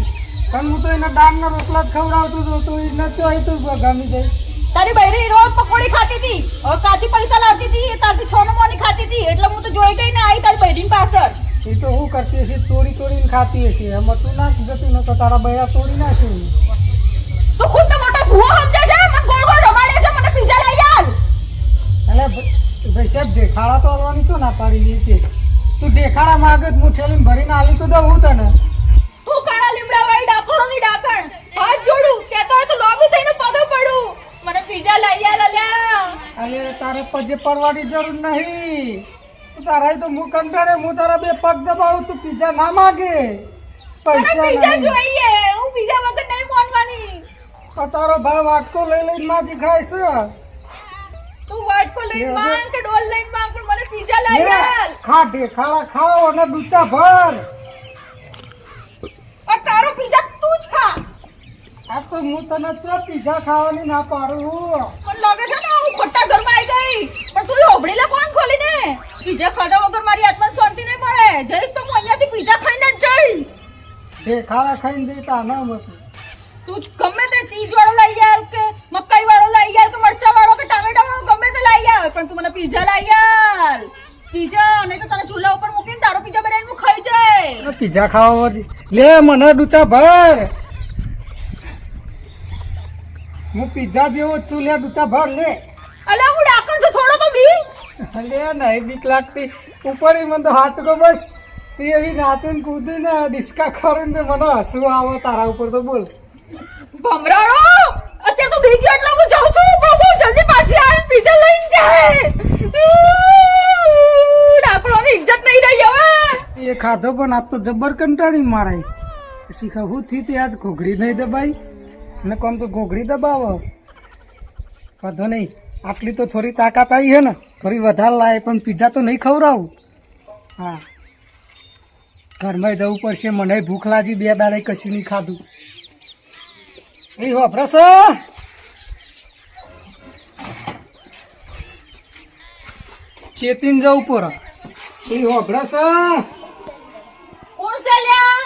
પણ હું તો એના દાળના રોટલા જ ખવડાવતું હતો તો એ નતો આવી તો ગમી જાય. તારી બૈરી રોજ પકોડી ખાતી હતી હવે કાચી પૈસા લાવતી હતી તારથી છોનો મોની ખાતી હતી એટલે હું તો જોઈ ગઈ ને આવી તારી બૈરી પાછળ એ તો હું કરતી હશે ચોરી ચોરીને ખાતી હશે એમાં તું ના જતી ન તો તારા બૈરા ચોરી નાખે. તું ખુદ તો મોટો ભૂવો સમજે છે મને ગોળ ગોળ રમાડે છે મને પીઝા લઈ આલ એટલે ભાઈ સાહેબ દેખાડા તો આવવાની તો ના પાડી લી તે તું દેખાડા માગે જ હું ઠેલીને ભરીને આલી તો દઉં તને. તું કાળા લીમડા વાળી ડાકણોની ડાકણ હાથ જોડું કહેતો હોય તો લોબી થઈને પગે પડું મને પીઝા લઈ આલ અલ્યા અરે તારે પજે પડવાની જરૂર નહીં તારા તો હું કંટાળે હું તારા બે પગ દબાવું તું પીઝા ના માગે મને પૈસા પીઝા નહીં. જોઈએ હું પીઝા વગર નહીં મોનવાની તો તારો ભાઈ વાટકો લઈ લઈને માજી ખાય છે. તું વાટકો લઈને માંગ કે ડોલ લઈને માંગ પણ મને પીઝા લઈ લે, આલ ખા ઢેખાડા ખાઓ અને ડૂચા ભર. और तारो पिज्जा तू ज खा આ તો હું તને તો પીઝા ખાવાની ના પાડું. પણ લાગે છે ને હું ખોટા ઘરમાં આવી ગઈ પણ તું હોબડી લે કોણ ખોલી દે પીઝા ખાધા વગર મારી આત્માને શાંતિ નહીં મળે જઈશ તો હું અહીંયાથી પીઝા ખાઈને જ જઈશ ઢેખાડા ખાઈને જઈ તા ના મતું. તું જ ગમે તે ચીઝ વાળો લઈ આવ કે મકાઈ વાળો લઈ આવ કે મરચા વાળો કે ટામેટા વાળો ગમે તે લઈ આવ પણ તું મને પીઝા લઈ આવ પીઝા નહીં તો તને ચૂલા ઉપર મૂકીને તારો પીઝા બનાવીને હું ખાઈ જાય પીઝા ખાવા લે મને ડૂચા ભર. હું પીઝા જેવો જ છું લે ડૂચા ભર લે. અલે હું ડાકણ તો થોડો તો બી લે નહીં બીક લાગતી ઉપર ઈ મને તો હાચકો બસ તું એવી નાચીને કૂદીને ડિસ્કા કરીને મને હસવું આવે તારા ઉપર તો બોલ. ભમરાડો અત્યારે તો ભીગ ગયો એટલે હું જાઉં છું બહુ બહુ જલ્દી પાછી આવીને પીઝા લઈને જાય ડાકણોની ઇજ્જત નહીં રહી હવે એ ખાધો પણ આજ તો જબર કંટાળી મારાય શીખા હું થી તે આજ ઘોઘડી નહીં દબાઈ ને કોમ તો ઘોઘડી દબાવો વાંધો નહીં આટલી તો થોડી તાકાત આવી છે ને થોડી વધારે લાય પણ પીઝા તો નહીં ખવડાવું. હા ઘરમાં જવું પડશે મને ભૂખ લાગી 2 દાડે કશું નહીં ખાધું. એ વાપરસ ચેતીને જવું પર એ વાપરસ કોણ છે લ્યા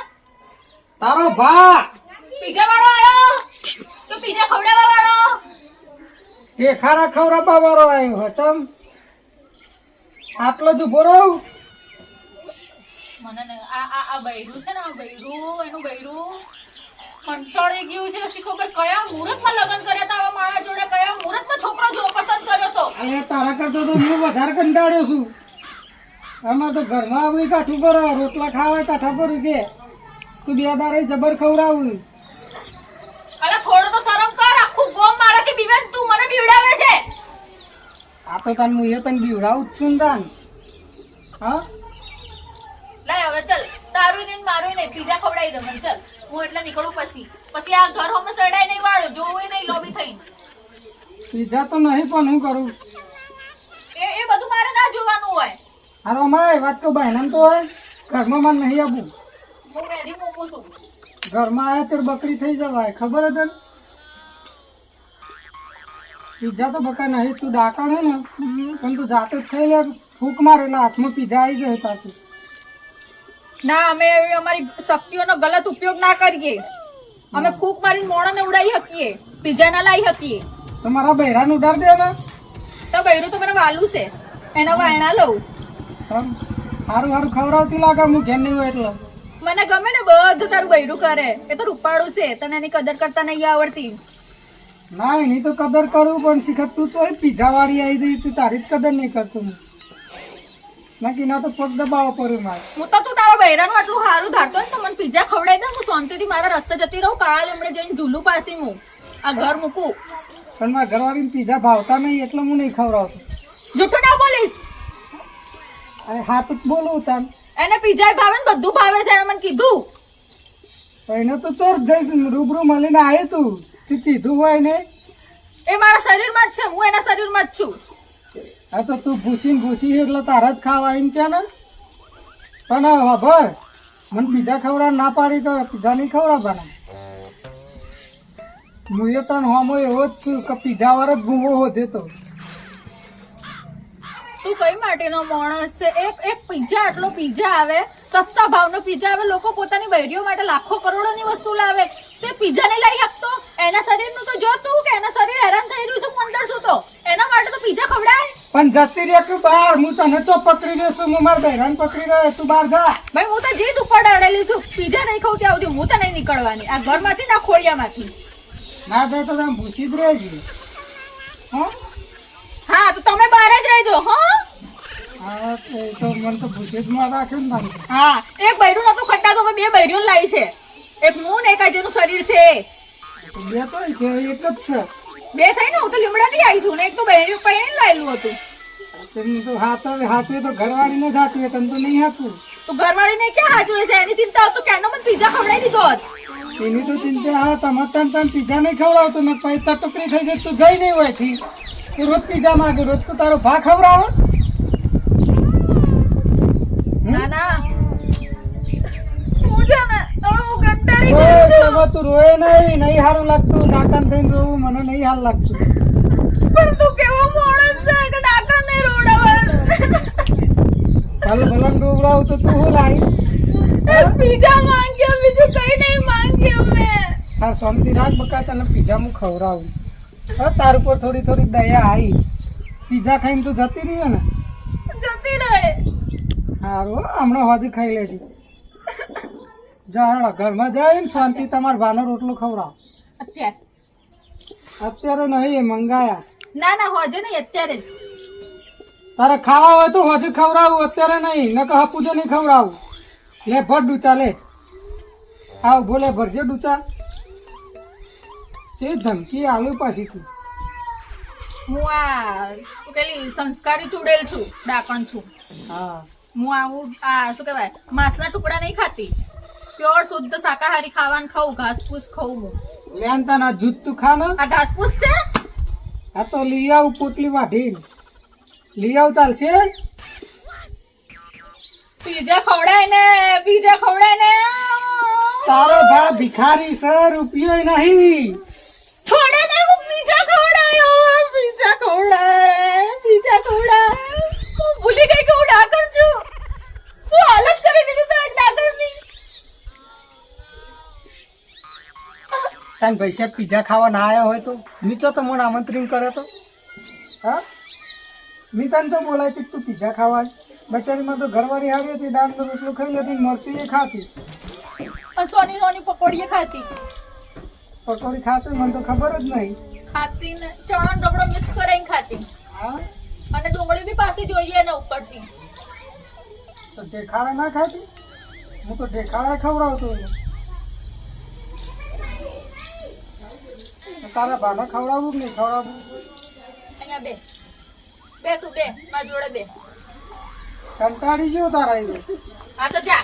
તારો ભા પીઝા વાળો આયો તો પીઝા ખવડાવવા વાળો એ ખારા ખવડાવવા વાળો આવ્યો ચમ આટલો જ ઉભો રહું. મને આ બૈરું છે ને આ બૈરું એનું બૈરું કંટાળી ગયું છે શી ખબર કયા મુહૂર્તમાં લગ્ન કર્યા હતા આવા મારા જોડે કયા મુહૂર્તમાં છોકરો જો પસંદ કર્યો તો અરે તારા કરતો તો હું વધારે કંટાળ્યો છું. આમાં તો ઘરમાં આવી કાઠું પર રોટલા ખાવા કાઠા પર કે તું 2 દાડે જબર ખવડાવું. અલે થોડો તો શરમ કર આખું ગોમ મારાથી બીવે તું મને બીવડાવે છે આ તો તને હું એ તને બીવડાવું જ છું ને તાન. હા લે હવે ચલ તારું નહીં મારું નહીં પીઝા ખવડાવી દો મને ચાલ હું એટલે નીકળું પછી આ ઘર હોમે સડાય નહીં વાળું જોવું નહીં લોબી થઈ પીઝા તો નહીં પણ હું કરું એ બધું મારે ના જોવાનું હોય હારો અમારે વાત તો બહેનામ તો હોય ઘરમાં મને નહીં આપવું હું મેદી મૂકું છું ઘરમાં આયા ત્યારે બકરી થઈ જવાય ખબર હતી પીઝા તો બકા નહીં તું ડાકા છે ને પણ તું જાતે જ ખાઈ લે ફૂંક મારેલા હાથમાં પીઝા આવી જાય તાથી ના અમે અમારી શક્તિઓનો ગલત ઉપયોગ ના કરીએ અમે ફૂંક મારીને મોણાને ઉડાવી શકીએ પીઝા ના લાવી શકીએ તો મારા બહેરાને ઉડાડ દે ને તો બૈરું તો મને વાલું છે એના વાયણા લઉં સારું સારું ખવડાવતી લાગે હું ઘેર નહીં હોય એટલે મને ગમે ને બધું તારું બૈરું કરે એ તો રૂપાળું છે તને એની કદર કરતા નહીં આવડતી ના એની તો કદર કરું પણ શીખત તું તો પીઝા વાળી આવી જઈ તું તારી જ કદર નહીં કરતો હું નાકી ના તો પગ દબાવો પડ્યું મારે હું તો તું તારા બૈરાનું આટલું સારું ધારતો ને તો મને પીઝા ખવડાવી દે હું શાંતિથી મારા રસ્તે જતી રહું કાળા લીમડે જઈને ઝૂલું પાસી હું આ ઘર મૂકું પણ મારા ઘરવાળીને પીઝા ભાવતા નહીં એટલે હું નહીં ખવડાવતો જૂઠું ના બોલીશ અરે હાથ જ બોલું તાન એને પીઝા ભાવે ને બધું ભાવે છે એને મને કીધું એને તો ચોર જઈ રૂબરૂ મળીને આવ્યું તું તે કીધું હોય ને એ મારા શરીરમાં જ છે હું એના શરીરમાં જ છું હા તો તું ભૂસી એટલે તારા જ ખાવા આવીને ત્યાં ને પણ ખબર મને પીઝા ખવડાવ ના પાડી તો પીઝા નહીં ખવડાવવાના હું એ તને હોમો એવો જ છું કે પીઝા વાળો જ ગુવો હોધે તો તું કઈ માટેનો માણસ છે એક પીઝા આટલો પીઝા આવે સસ્તા ભાવનો પીઝા આવે લોકો પોતાની બૈરીઓ માટે લાખો કરોડોની વસ્તુ લાવે તે પીઝા નહીં લાવી શકતો એના શરીરનું તો જો તું કે એના શરીર હેરાન થઈ રહ્યું છે અંદર શું તો એના માટે તો પીઝા ખવડાય પણ જતી રે કે બહાર હું તને ચો પકડી રહ્યો છું હું મારા બહેરાને પકડી રહ્યો તું બહાર જા ભાઈ હું તો જીદ ઉપર અડેલી છું પીઝા નહીં ખાવ ત્યાં સુધી હું તો નહીં નીકળવાની આ ઘરમાંથી ના ખોડિયામાંથી ના જાય તો તમે ભૂસી જ રહેજી હા હા તો તમે બહાર જ રહેજો હા હા એ તો મને તો ભૂસી જ માં રાખ્યું ને તારે હા એક બૈરું નતું ખટ્ટા તો બે બૈરીઓ લાવી છે એક હું ને એક આજનું શરીર છે બે તો એક જ છે બે થઈ ને હું તો લીમડાથી આવી છું ને એક તો બૈરીઓ પૈણી લાયેલું હતું તેની તો હાથવે તો ઘરવાળીને જ હાથવે તને તો નહીં હાથવું તો ઘરવાળીને ક્યાં હાજુ છે એની ચિંતા હતું કેનો મને પીઝા ખવડાવી દીધો હોત એની તો ચિંતા હા તમે તને પીઝા નહીં ખવડાવતો ને પૈસા ટુકડી થઈ જાય તું જઈ નહીં હોય થી તું રોજ પીઝા માંગે રોજ તો તારો ભા ખવડાવો ના ના હું છે ને હવે હું કંટાળી ગઈ છું. તું રોય નહીં સારું લાગતું ડાકણ થઈને રોવું મને નહીં સારું લાગતું પણ તું કેવો માણસ છે કે ડાકા નહીં રોડાવે ભલે રોવડાવું તો તું શું લાવી પીઝા માંગ્યો બીજું કઈ નહીં માંગ્યો મેં હા શાંતિ રાખ બકા તને પીઝા હું ખવડાવું હા તાર ઉપર થોડી દયા આવી પીઝા ખાઈને તું જતી રહી ને જતી રહે સારું હમણાં હજી ખાઈ લેજે જા ઘરમાં જઈને શાંતિ તમારા ભાનો રોટલો ખવડાવ અત્યારે નહીં મંગાયા ના ના હોજે નહીં અત્યારે જ તારે ખાવા હોય તો હજી ખવડાવું અત્યારે નહીં ન કહા પૂજો નહીં ખવડાવું લે ભર ડૂચા લે આવ બોલે ભરજે ડૂચા જે ધમકી આલુ પાછી તું હું આ શું પેલી સંસ્કારી ચૂડેલ છું ડાકણ છું હા હું આવું આ શું કહેવાય માંસના ટુકડા નહીં ખાતી પ્યોર શુદ્ધ શાકાહારી ખાવાનું ખાઉં ઘાસપૂસ ખાઉં હું લેન તાના જૂત તું ખા ને આ ઘાસપૂસ છે આ તો લઈ આવું પોટલી વાઢી લઈ આવ ચાલશે પીઝા ખવડાય ને તારો ભા ભિખારી છે રૂપિયો નહીં છોડે ને હું પીઝા ખવડાય હું ભૂલી ગઈ કે હું ડાકણ છું શું હાલત કરી દીધી તો ડાકણની તાન પૈસા પીઝા ખાવા ના આવ્યા હોય તો નીચો તો મને આમંત્રણ કરે તો હા મી તને તો બોલાય તું પીઝા ખાવા બચારીમાં તો ઘરવાળી હારી હતી દાળ રોટલું ખાઈ લેતી મરચી એ ખાતી સોની પકોડીએ ખાતી પકોડી ખાતી મને તો ખબર જ નહીં ખાતી ને ચણા ડબડો મિક્સ કરીને ખાતી હા અને ડુંગળી બી પાછી જોઈએ ને ઉપરથી તો ઢેખાડા ના ખાતી હું તો ઢેખાડા ખવડાવતો હતો તારા ભાને ખવડાવવું કે નહીં ખવડાવવું અહીંયા બે તું બે મારા જોડે બે કંટાળી ગયો તારા એ હા તો જા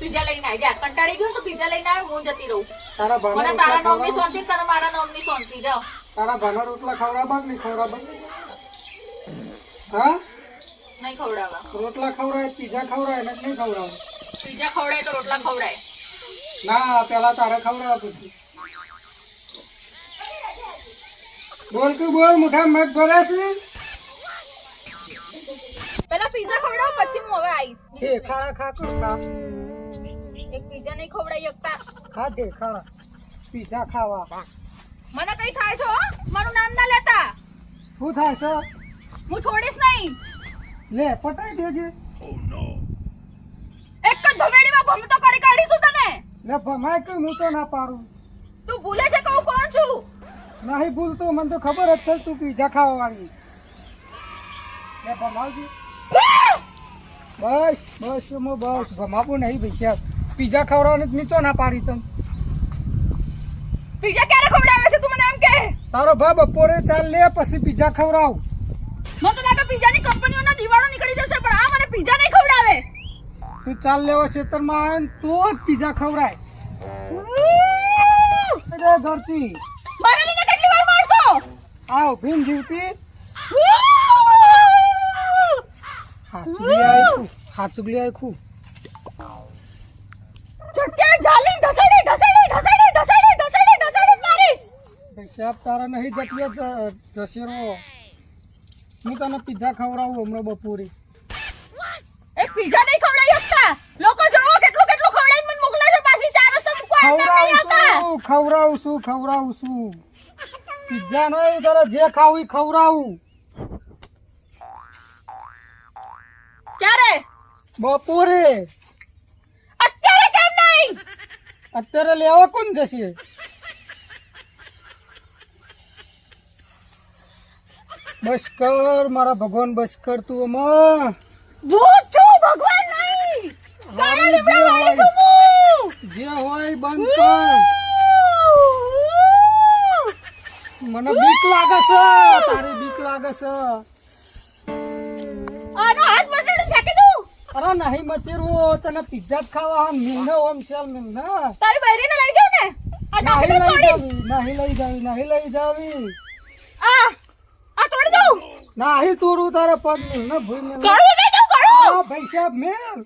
પીઝા લઈને આવી જા. કંટાળી ગયું તો પીઝા લઈને આવે, હું જતી રહું. તારા મને ભાના તારા રોટલા નામની ખવડાવ. શાંતિ, તને મારા નામની શાંતિ. જાઓ. તારા ભાના રોટલા ખવડાવવા કે નહીં ખવડાવવા? હા, નહીં ખવડાવવા. રોટલા ખવડાય, પીઝા ખવડાય ને નહીં ખવડાવે? પીઝા ખવડાય તો રોટલા ખવડાય. ના, પેલા તારે ખવડાવવા પછી. બોલ કે બોલ, મોઢા મત ભરે છે. પેલા પીઝા ખવડાવ, પછી હું હવે આવીશ. ઢેખાડા ખા કર ખા. એક પીઝા નહીં ખવડાવી શકતા. ખા ઢેખાડા. પીઝા ખાવા. મને કઈ થાય છે હો? મારું નામ ના લેતા. શું થાય છે? હું છોડીશ નહીં. લે, પટાઈ દેજે. એક જ ધમેડીમાં ભમતો કરી કાઢીશું તને. લે, ભમાય કે હું તો ના પાડું. તું ભૂલે છે કે હું કોણ છું? નહીં ભૂલતો, મને તો ખબર જ છે તું પીઝા ખાવા વાળી. લે, ભમાવજી. બસ બસ એમાં બસ ભમાવું નહીં ભૈયા. પીઝા ખવડાવવાનું જ નીચો ના પાડી તમ. પીઝા ક્યારે ખવડાવે છે તું મને એમ કે? તારો ભા બપોરે ચાલ લે, પછી પીઝા ખવડાવ. મને તો લાગે પીઝાની કંપનીઓના દિવાળો નીકળી જશે, પણ આ મને પીઝા નહીં ખવડાવે. તું ચાલ લેવા ખેતરમાં આવે ને તો જ પીઝા ખવડાય. અરે ઘરથી મારે લઈને કેટલી વાર મારશો? આવ ભીમ જીવતી. હાચુગલી આખું, હાચુગલી આખું. ચટકે જાલી ઢસડી ઢસડી ઢસડી ઢસડી ઢસડી ઢસડી મારીશ. સાહેબ તારા નહીં જટ્યો જશેરો. હું તને પીઝા ખવડાવું હમણાં બપોરે. એક પીઝા નહીં ખવડાવી શકતા. લોકો જોવો કેટલું કેટલું ખવડાવીને મને મોકલે છે, પાછી 4 રસ્તા મૂકવા આવતા નહીં આવતા. ખવડાવું છું. પીઝા નહીં, તારે જે ખાવું એ ખવડાવું. ક્યારે? બપોરે. અત્યારે કેમ નહીં? અત્યારે લેવા કોણ જશે? બસ કર મારા ભગવાન, બસ કર તું. આમાં ભૂત છું, ભગવાન નહીં. કાળા લીમડા વાળી છું હું. જે હોય બંધ કર. મને બીક લાગે છે, તારી બીક લાગે છે. આનો હાથ મચેડી ફેંકી દઉં. અરે નહીં મચેરવો, તને પિઝા જ ખાવા. મિલને ઓમ શેલ મિલને. તારી બૈરીને લઈ જાઉં ને. આ નહીં ડાકડી લઈ તોડી. જાવી, નહીં લઈ જાવી. આ તોડી દઉં. નહીં તોડું તારે પગ મિલને ભૂઈ મિલને. કડવું દઈ દઉં, કડવું. આ ભાઈ સાહેબ મેલ,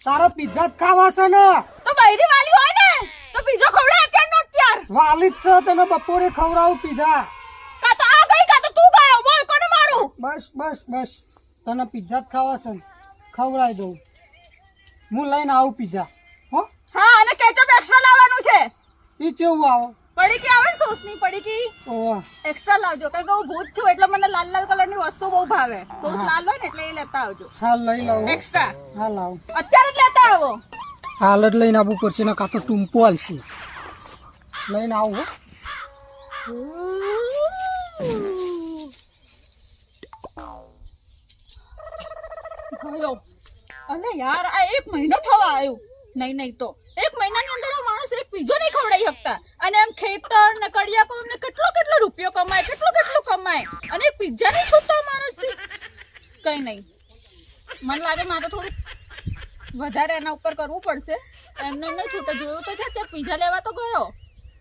તારા પિઝા જ ખાવા છે ને. તો બૈરી વાલી હોય ને તો પીઝો ખવડાય અત્યાર નો અત્યાર. વાલી જ છે, તને બપોરે ખવડાવું પીઝા. કા તો આ ગઈ, કા તો તું ગયો. બોલ કોને મારું? બસ તને પિઝા જ ખાવા છે ને, ખવડાવી દઉં. હું લઈને આવું પીઝા. હો, હા, અને કેચઅપ એક્સ્ટ્રા લાવવાનું છે. ઈ કેવું આવો? પડીકી આવે ને સોસની પડીકી, ઓહ, એક્સ્ટ્રા લાવજો. કારણ કે હું ભૂત છું એટલે મને લાલ લાલ કલરની વસ્તુ બહુ ભાવે. સોસ લાલ હોય ને એટલે એ લેતા આવજો હાલ લઈ લાવો. એક્સ્ટ્રા. હા લાવ. અત્યારે જ લેતા આવો. હાલ જ લઈને આવવું પડશે ને, કાં તો ટૂંપો હાલશે. લઈને આવું. હો, ગયો. અને યાર આ 1 મહિનો થવા આવ્યો. નહીં તો 1 મહિનાની અંદર આ માણસ એક પીઝો નહીં ખવડાવી શકતા. અને એમ ખેતર ને કડિયાકો ને કેટલો રૂપિયો કમાય, કેટલું કમાય, અને એક પીઝા નહીં છૂટતા માણસથી. કઈ નહીં, મને લાગે મારે થોડું વધારે એના ઉપર કરવું પડશે. એમને નહીં છૂટે. જોયું તો છે તે પીઝા લેવા તો ગયો,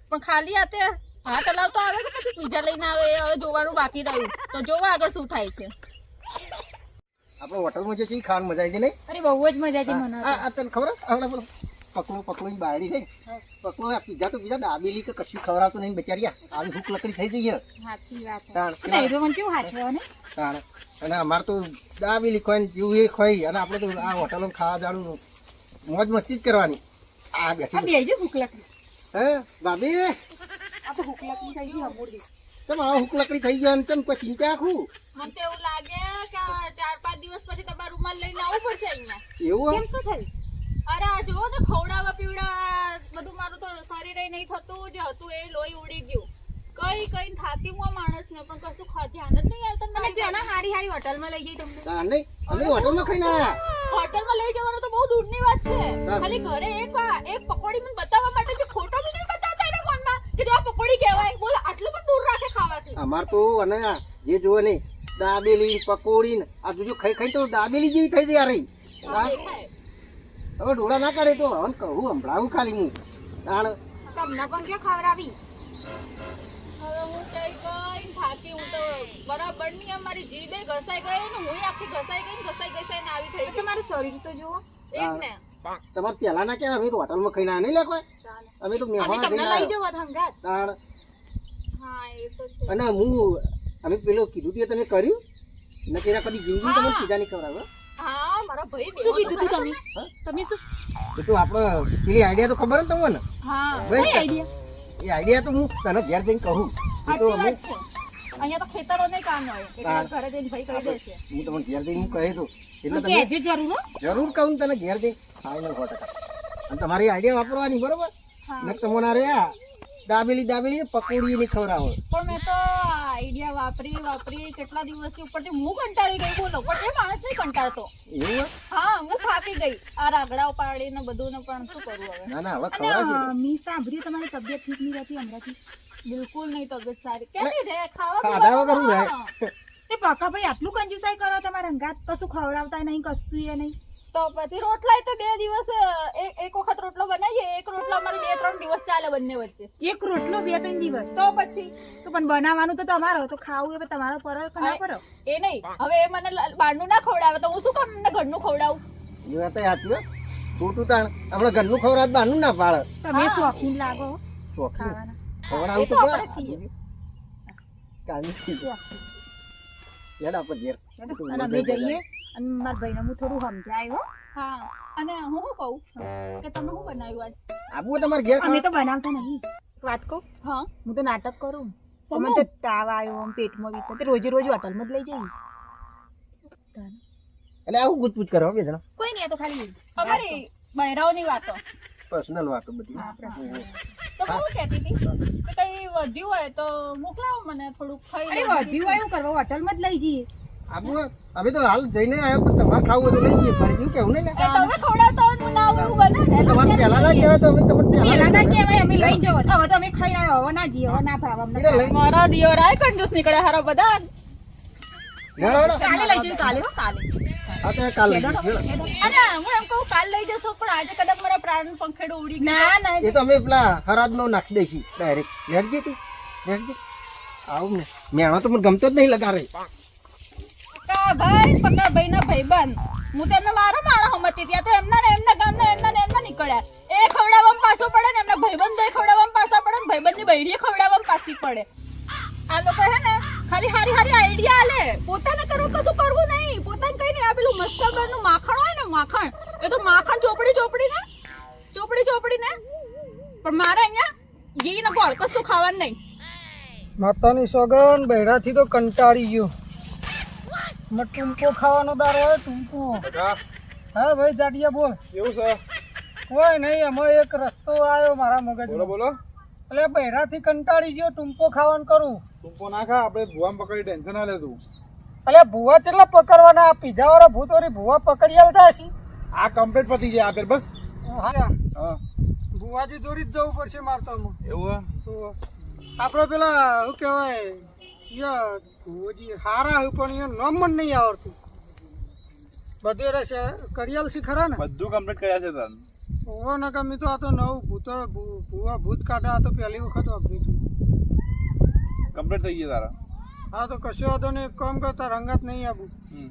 પણ ખાલી હાથે હાથ હલાવતો આવે કે પછી પીઝા લઈને આવે એ હવે જોવાનું બાકી રહ્યું. તો જોવા આગળ શું થાય છે. આપણે હોટલમાં જે છે ખાવાની મજા આવી છે નહીં? અરે બહુ જ મજા છે મને. આ તને ખબર આપણે પકડું બાયડી થઈ પકડું. આ પીઝા તો પીઝા દાબેલી કે કશું ખવડાવતું નહીં બચારિયા. આવી ભૂખ લકડી થઈ જઈએ. સાચી વાત. તાણ અને અમારે તો દાબેલી ખોઈ જેવું એ ખોઈ, અને આપણે તો આ હોટલોમાં ખાવા જાણું મોજ મસ્તી જ કરવાની. આ બેઠી ભૂખ લાગી. હે ભાભી, આ તો ભૂખ લાગી થઈ ગઈ હમણાં. તમે આ ભૂખ લકડી થઈ ગયા તમે કોઈ ચિંતા આખું મને તો એવું લાગે કે 4-5 દિવસ પછી તમારા રૂમાલ લઈને આવવું પડશે અહીંયા. એવું કેમ શું થયું? અરે આ જો ને ખવડાવવા પીવડાવવા બધું મારું તો શરીરે નહીં થતું. જે હતું એ લોહી ઉડી ગયું. કઈ થાકી હું આ માણસને, પણ કશું ધ્યાન જ નહીં આવતું. અને ત્યાંના હારી હોટલમાં લઈ જઈ તમને. નહીં અમે હોટલમાં ખાઈને આવ્યા. હોટલમાં લઈ જવાનું તો બહુ દૂરની વાત છે. ખાલી ઘરે એક પકોડી મને બતાવવા માટે જે ફોટો બી નહીં બતાવતા એના ફોનમાં કે જો આ પકોડી કહેવાય. બોલ આટલું પણ દૂર રાખે ખાવાથી. અમાર તો અને જે જોવે ને દાબેલી પકોડી ને આ બીજું ખાઈ તો દાબેલી જેવી થઈ જાય. રહી દેખાય હવે ડોળા ના કાઢે તો હવે કહું સંભળાવું ખાલી હું તાણ તમને પણ જો ખવડાવી હવે હું કઈ ગઈ થાકી હું તો બરાબર ની અમારી જીભે ઘસાઈ ગઈ ને હું આખી ઘસાઈ ગઈ ને ઘસાઈ આવી થઈ ગઈ તમારું શરીર તો જુઓ એ જ ને તમારે પહેલા ના કેવા અમે તો હોટલમાં ખાઈને આ નહીં લે કોઈ અમે તો અને મહેમાન તમને થઈને લઈ આવ્યા. જવા હંગાત તાણ હા એ તો છે અને હું અમે પેલું કીધું તે તમે કર્યું નથી એના કદી જિંદગી તમને પીઝા નહીં ખવડાવે હા મારા ભાઈ શું કીધું તું તમે હા? તમે શું એ તો આપણે પેલી આઈડિયા તો ખબર ને તમને હા બસ કઈ આઈડિયા એ આઈડિયા તો હું તને ઘેર જઈને કહું એ તો સાચી અમે વાત છે અહીંયા તો ખેતરો નહીં કામ હોય એટલે ઘરે જઈને ભાઈ કહી દેશે હું તમને ઘેર જઈને હું કહે તો એટલે તમે કહેજો જરૂર હો. જરૂર કહું તને ઘેર જઈ ખાઈ લો 100%. અને તમારી આઈડિયા વાપરવાની બરોબર ને તમને આ રહ્યા દાબેલી પકોડી નહીં ખવડાવો પણ મેં તો આઈડિયા વાપરી કેટલા દિવસથી ઉપરથી હું કંટાળી ગઈ બોલો પણ એ માણસ નહીં કંટાળતો એવું હોય? હા હું થાકી ગઈ આ રાગડાઓ પાડીને બધું ને પણ શું કરું હવે ના ના હવે અને ખવડાવશે મેં સાંભળ્યું તમારી તબિયત ઠીક નહીં રહેતી હમણાંથી બિલકુલ નહીં તબિયત સારી કેવી રે ખાવા ખાધા વગર હું રહે તે પાકા ભાઈ આટલું કંજુસાઈ કરો તમારા હંગાત કશું ખવડાવતા નહીં કશું એ નહીં તો પછી રોટલા તો 2 દિવસ એક વખત રોટલો બનાવીએ એક રોટલો અમારે 2-3 દિવસ ચાલે બંને વચ્ચે એક રોટલો 2-3 દિવસ તો પછી તો પણ બનાવવાનું તો તમારો તો ખાવું એ તમારો પર કે ના કરો એ નહીં હવે એ મને બહારનું ના ખવડાવે તો હું શું કામ એમને ઘરનું ખવડાવું એ વાત સાચી હો ખોટું તાણ આપણે ઘરનું ખવડાવ બહારનું ના પાડે તમે શોખીન લાગો શોખીન ખાવાના ખવડાવું એ તો તો આપણે પડે છીએ. કાલની યાદ આપણે ઘેર અને અમે જઈએ અને મારા ભાઈને હું થોડું સમજાય હો હા અને હું શું કહું કે તમે શું બનાવ્યું આજ આબુ તમારે ઘેર અમે તો બનાવતા નહીં વાત કહું હા હું તો નાટક કરું શેનું? અમે તો તાવ આવ્યો આમ પેટમાં વીક તો રોજે રોજ હોટલમાં જ લઈ જઈએ એટલે આવું ગુજપુજ કરો બે જણા કોઈ નહીં આ તો ખાલી અમારી બહેરાઓની વાતો પર્સનલ વાતો બધી તો હું કહેતી હતી કે કઈ વધ્યું હોય તો મોકલાવો મને થોડુંક ખાઈ અરે લઉં. વધ્યું હોય એવું કરવા હોટલમાં જ લઈ જઈએ આબુ અમે તો હાલ જઈને આવ્યા પણ તમારે ખાવું હોય તો લઈ જઈએ ફરી ગયું કેવું નહીં લે એ તમે ખવડાવતા હોય ને હું ના આવું એવું બને ને તમારે પહેલા ના કહેવાય તો અમે તમને પેલા પહેલા ના કહેવાય અમે લઈ જવો હવે તો અમે ખાઈ આવ્યો હવે ના જઈએ હવે ના ભાવ અમને એટલે લઈ મારા દિયોર આય કંજૂસ નીકળે હારો બધા લેડો કાલે લઈ જઈએ કાલે હો કાલે આ તો કાલ લઈ જઈએ અને હું એમ કહું કાલ લઈ જશો પણ આજે કદાચ મારા પ્રાણ પંખેડો ઉડી ગયો ના ના એ તો અમે પેલા હરાજનો નાખી દઈશું ડાયરેક્ટ લેડજે તું લેડજે આવું ને મેણો તો મને ગમતો જ નહીં લગારે કા ભાઈ પકા ભાઈ ના ભાઈબંધ હું તો એમને મારો માણસ હમતી ત્યાં તો એમના ને એમના ગામના એમના ને એમના નીકળ્યા એ ખવડાવવામાં પાછો પડે ને એમના ભાઈબંધ ભાઈ ખવડાવવામાં પાછા પડે ને ભાઈબંધની બૈરીએ ખવડાવવામાં પાછી પડે આ લોકો હે ને ખાલી હારી આઈડિયા આલે પોતાને કરવું કશું કરવું નહીં પોતાને કઈ નહીં આ પેલું મસ્તબરનું માખણ હોય ને માખણ એ તો માખણ ચોપડી ને પણ મારે અહીંયા ઘી ને ગોળ કશું ખાવાનું નહીં માતાની સોગન બહેરાથી તો કંટાળી ગયો મેં ટૂંકો ખાવાનો દારો હોય ટૂંકો હા ભાઈ જાડિયા બોલ એવું છે કોઈ નહીં એમાં એક રસ્તો આવ્યો મારા મગજમાં બોલો એટલે બહેરાથી કંટાળી ગયો ટૂંકો ખાવાનું કરું તું ના ખા આપણે ભુવામ પકડી ટેન્શન ના લેતું એટલે ભૂવા કેટલા પકડવાના આ પીઝા વાળા ભૂત વાળી ભૂવા પકડી આલતા હશે આ કમ્પ્લીટ પતી જાય આપેલ બસ હા હા ભૂવાજી જોડી જ જવું પડશે મારતામાં એવું તો આપણે પેલા શું કહેવાય ભૂવાજી હારા હોય પણ એ નામ મને નહીં આવડતું બધે રહેશે કરિયાલ શી ખરા ને બધું કમ્પ્લીટ કર્યા છે તન ઓવો ન ગમી તો આ તો નવું ભૂવા ભૂત કાઢા આ તો પહેલી વખત વાપર્યું હતું કમ્પ્લીટ થઈ ગયા તારા હા તો કશો વાંધો નહીં એક કામ કરતા રંગાત નહીં આવું હમ.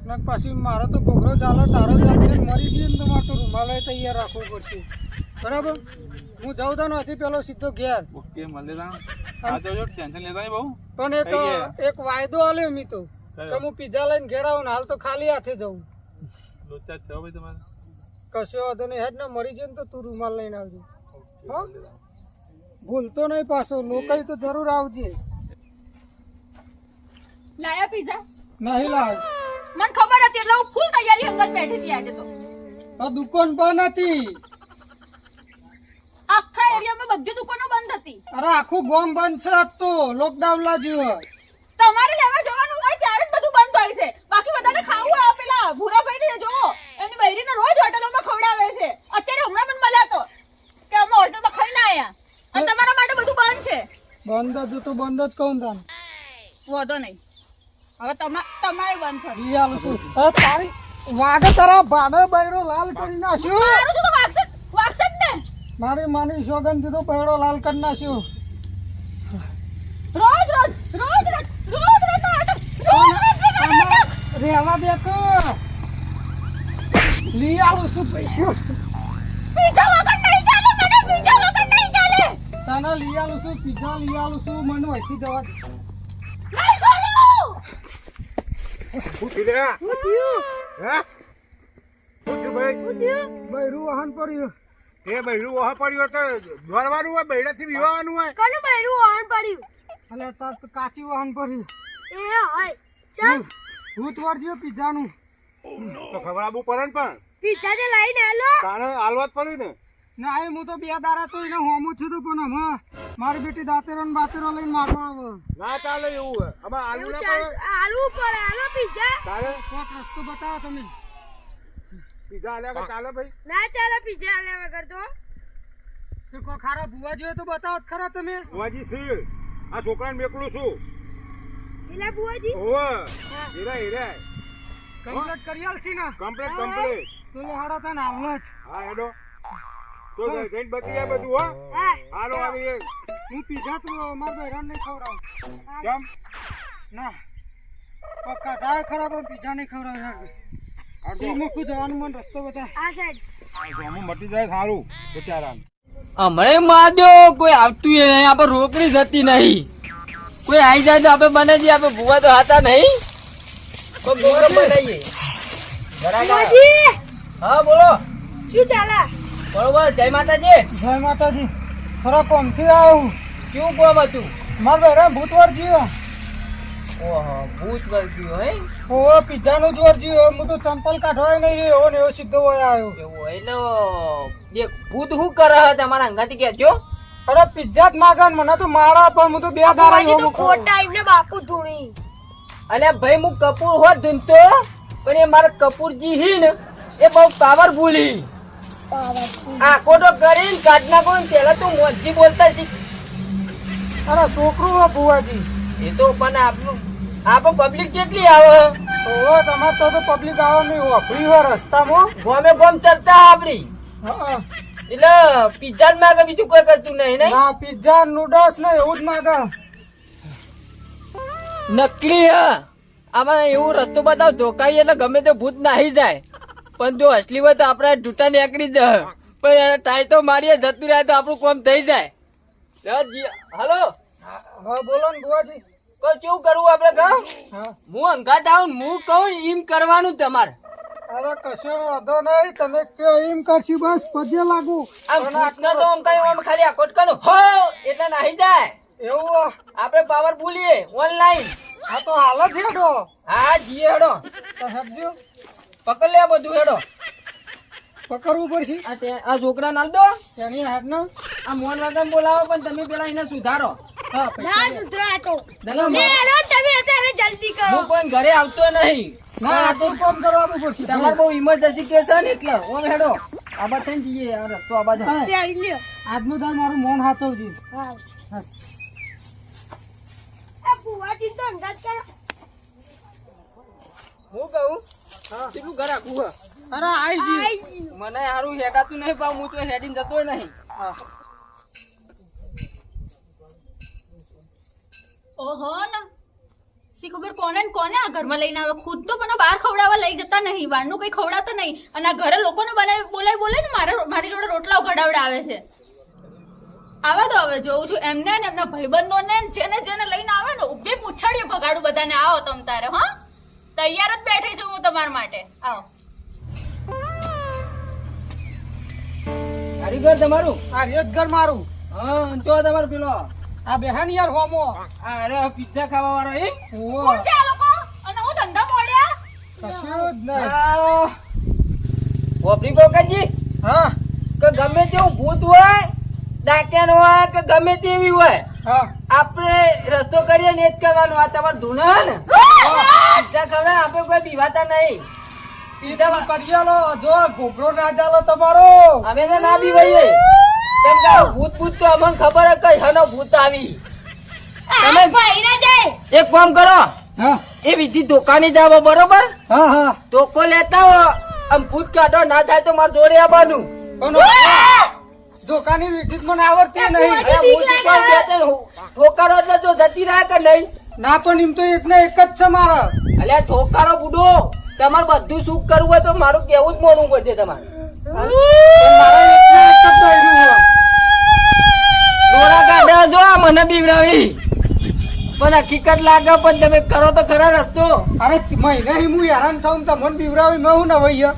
ને પછી મારો તો ઘોઘરો ચાલે તારો ચાલશે ને મરી જઈએ ને તો મારે તો રૂમાલે તૈયાર રાખવું પડશે બરાબર હું જાઉં તો નથી પેલો સીધો ઘેર ઓકે મળે તા આ તો જો ટેન્શન લેતા નહીં બહુ પણ એક વાયદો આલ્યો મી તો કે હું પીઝા લઈને ઘેર આવું ને હાલ તો ખાલી હાથે જવું લોચા છો ભાઈ તમારે કશો વાંધો નહીં હેડ ને મરી જાય ને તો તું રૂમાલ લઈને આવજો હા ભૂલતો નહીં પાછો લોકલ તો જરૂર આવજે લાયા પીઝા નહીં લાવ મને ખબર હતી એટલે હું ફૂલ તૈયારી અંગત બેઠી હતી આજે તો આ દુકાન બંધ હતી આખા એરિયામાં બધી દુકાનો બંધ હતી અરે આખું ગોમ બંધ છે આજ તો લોકડાઉન લાગ્યું તમારે લેવા જવાનું હોય ત્યારે જ બધું બંધ હોય છે બાકી બધાને ખાવું હોય પેલા ભૂરાભાઈ ને જોવો એમની બૈરીને રોજ હોટલોમાં ખવડાવે છે અત્યારે હમણાં મને મળ્યા તો કે અમે હોટલમાં ખાઈને આયા અને તમારા માટે બધું બંધ છે બંધ જ તો બંધ જ કહું તને વધો નહીં હવે તમારે બંધ થશે ઈ આલું છું. હવે તારી વાગે તારા ભાડે બૈરો લાલ કરી નાખ્યો મારું શું તો વાગશે જ ને. મારી માની સોગંદ તો બૈરો લાલ કરી નાખ્યો રોજ નાટક. રેવા દે તો લઈ આવું છું પૈસા પીઝા વગર નહીં ચાલે મને, પીઝા વગર નહીં ચાલે. તને લઈ આવું છું પીઝા લઈ આવું છું મને વહીથી જવા દે. નહીં ચાલ્યું. શું થયું લે? હે? શું થયું ભાઈ? બૈરું વાહન પડ્યું એ બૈરું ઓહા પડ્યો તો દોડવાનું હોય, બૈરાથી વિવાવાનું હોય. કોનું બૈરું વાહન પડ્યું? અને તાર તો કાચી વાહન પડ્યું એ હોય ચાલ ભૂત વર્જ્યો પીઝાનું તો ખવડાવવું પડે ને પણ પીઝા ને લઈને આલો. તારે હાલવા જ પડ્યું ને. ના એ હું તો 2 દાડા તો એને હોમું છું પણ હમણાં મારી બેટી દાંતેરો ને બાતેરો લઈને મારવા આવે ના ચાલે એવું હોય. આમાં આલુ ના પડે. આલુ પર આલો પીઝા. તારે કોઈક રસ્તો બતાવો તમે પીઝા આલ્યા કે ચાલે ભાઈ? ના ચાલે પીઝા આલે વગર તો. તો કોઈ ખારા ભૂવા જોઈએ તો બતાવો જ ખરા તમે બુવાજી છે આ છોકરાને મેકલું છું. એલા બુઆજી ઓવે હીરા હીરા કમ્પ્લેટ કરી આલશી ને કમ્પ્લીટ તો લે હાડો તને હાલ જ હા હેડો તો જઈને બચી જાય બધું. હો હાલો આવી એ હું પીઝા તો મારા બહેરાન નહીં ખવડાવું કેમ? ના પક્કા ડાય ખરા પણ પીઝા નહીં ખવડાવે મૂકું જવાનું મને રસ્તો બતા આ સાઈડ આમાં મટી જાય સારું બચારા. હમણે માજો કોઈ આવતું નહીં, આપણે રોકડી જતી નહીં. કોઈ આવી જાય તો આપણે બનાવીએ, આપણે ભૂવા તો હતા નહીં. કોઈ બોર બનાવીએ. બુઆજી હા બોલો. શું ચાલે? બરોબર. જય માતાજી. જય માતાજી ખરા પમથી આવું કેવું કોમ હતું? મારા બહેરા ભૂત વર્જ્યો ઓહો, ભૂત વર્ગ્યું હે? ઓહો પીઝાનું જ વર્જ્યો હું તો ચંપલ કાઢવાય નહીં એવો ને એવો સીધો હોય આવ્યો એવું એટલે બે ભૂત શું કરે હે તમારા અંગાથી કહેજો. અરે પીઝા જ માગે ને મને તો મારા પણ હું તો 2 દાડા બુઆજી તો ખોટા એમને બાપુ ધૂણી. અલ્યા ભાઈ હું કપૂર હોત ધૂનતો, પણ એ મારા કપૂરજી હી ને એ બહુ પાવરફુલ હી. આકોટો કરીને કાઢ નાખો ને પેલા તો મોજી બોલતા શીખ. અરે છોકરું હો ભુવાજી એ તો પણ આપણું પબ્લિક કેટલી આવે? ઓહો તમારે તો પબ્લિક આવે નહીં વાપરી હોય રસ્તામાં ગોમે ગોમ ચર્ચા આપડી. હા એટલે પિઝા જ માગે, બીજું કોઈ કરતું નહીં ને. ના પીઝા નૂડલ્સ ને એવું જ માગે નકલી હે. આમાં એવું રસ્તો બતાવ ધોકાઈ એટલે ગમે તે ભૂત નાહી જાય, પણ જો અસલી હોય તો આપડે ઢૂંટા નીકળી જાય. પણ એને ટાઈ તો મારીએ જતું રહે તો આપણું કામ થઈ જાય. હલો હા બોલો ને ભુવાજી કોઈ કેવું કરવું આપડે કહો? હા હું અંગાત આવું ને હું કહું એમ કરવાનું તમારે. અરે કશો વાંધો નહીં તમે કયો એમ કરશી બસ પગે લાગુ આમ ભૂતના તો આમ કઈ આમ ખાલી આ કોટકાનું હો એટલે નાહી જાય. એવું આપણે પાવર ભૂલીએ ઓનલાઈન. આ તો હાલ જ હેડો હા જીએ હેડો, તો હેડજો પકડ લે બધું હેડો. પકડવું પડશે આ છોકરા નાલ દો. તેની હેડ ને આ મોહન વાગન બોલાવો પણ તમે પેલા એને સુધારો. હા ના સુધરા તો. ના, લે હેલો તમે અત્યારે જલ્દી કરો. હું કોઈ ઘરે આવતો નહીં. ના આ તો કામ કરવાનું પડશે તમારે બહુ ઇમરજન્સી કેસ છે ને એટલે ઓમ હેડો આબા થઈને જઈએ. આ રસ્તો આ બાજુ. હા. ત્યાં લ્યો. આજનું દાર મારું મોન હાથવજી હા. હા. એ બુઆજી તો અંદાજ કરો. હું કહું કેટલું ઘર આખું હે? અરે આઈ જી આઈ ગયું. મને સારું હેડાતું નહીં પાવ, હું તો હેડીને જતો નહીં. ઓહો ના સી ખબર કોને ને કોને આ ઘરમાં લઈને આવે. ખુદ તો મને બહાર ખવડાવવા લઈ જતા નહીં, બહારનું કઈ ખવડાવતા નહીં, અને આ ઘરે લોકોને બનાવી બોલે ને મારી જોડે રોટલાઓ ઘડાવડાવે છે. આવા તો હવે જોઉં છું એમને ને એમના ભાઈબંધોને ને જેને લઈને આવે ને ઉભી પૂછડીએ ભગાડું બધાને. આવો તમ તારે. હા તૈયાર જ બેઠી છું હું તમારા માટે. આવો. સારી ઘર તમારું? આ રેત ઘર મારું હા જો તમારું પેલો આ બેહાન યાર હોમો અરે પિઝા ખાવા વાળો એ કોણ છે આ લોકો? અને હું ધંધા મોડ્યા. કશું જ નહીં ઓપરી કોકાજી હા કે ગમે તેવું ભૂત હોય, ડાક્યાનો હોય કે ગમે તેવી હોય, હા આપણે રસ્તો કરીએ ને જ કરવાનો. આ તમારે ધૂણા ને પિઝા ખવડાવે, આપણે કોઈ બીવાતા નહીં. પીઝા કરિયાલો જો ઘોઘરો ના ચાલો તમારો અમે તો ના બીવાઈએ. કેમ કે આ ભૂત ભૂત તો અમને ખબર હે કઈ હનો ભૂત આવી. તમે ભાઈ ના જાય. એક કામ કરો, હા એ વિધિ ધોકાની જાવ બરોબર હા હા ધોકો લેતા હો આમ ભૂત કાઢો ના થાય તો મારે જોડે આવવાનું પણ દુકાની વિધિ મને આવડતી નહીં અરે હું શીખવાડ દેતે ને. ઠોકારો એટલે જો જતી રહે કે નહીં ના પણ એમ તો એક ને એક જ છે મારા અલ્યા ઠોકારો બુડો તમારે બધું સુખ કરવું હોય તો મારું કેવું જ મોડવું પડશે તમારે પણ મારા એક ને એક જ બૈરું છે. દોરા કાઢ્યા જો આ મને બીવડાવી પણ હકીકત લાગે પણ તમે કરો તો ખરા રસ્તો અરે મહિના હું હેરાન થાઉં ને તમને બીવરાવી મેં હું ને ભૈયા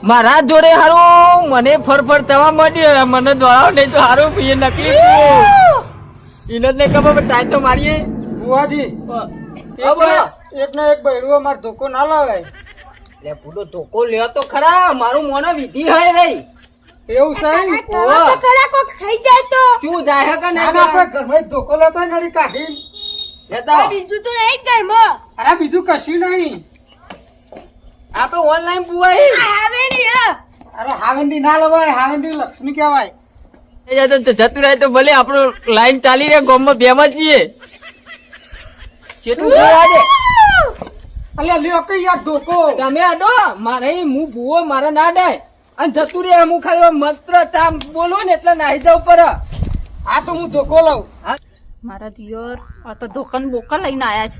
મારા જોડે હારું મને ફરફર થવા માંડી મને દોડાવ નહીં તો હારું એ નકલી એને જ નહીં ખબર ટાઈમ તો મારીએ બુવાજી એક ને એક બૈરું અમાર ધોકો ના લાવાય લે પૂરો ધોકો લ્યો તો ખરા મારું મોનો વિધિ હોય રહી એવું છે એમ? શું જાય કે ના, નહીં ના, આપણે ઘરમાં જ ધોકો લેતા હોય ને એની કાઢી લેતા અરે બીજું કશું નહીં આપણે ઓનલાઈન પુવાઈ અરે હાવેન્ડી ના લવાય હાવેન્ડી લક્ષ્મી કહેવાય જતું રહે તો ભલે આપણું લાઈન ચાલી રહે ગામમાં બેમાં છીએ કેટલું જોવા દે અલ્યા લ્યો કઈ યાર ધોકો તમે અડો મારે હું ભૂવો મારે ના ડે અને જતું રે હું ખાલી મંત્ર તામ બોલો ને એટલે નાહી જાવ પર આ તો હું ધોકો લઉં મારા દિયર આ તો ધોકા ને બોકા લઈને આયા છે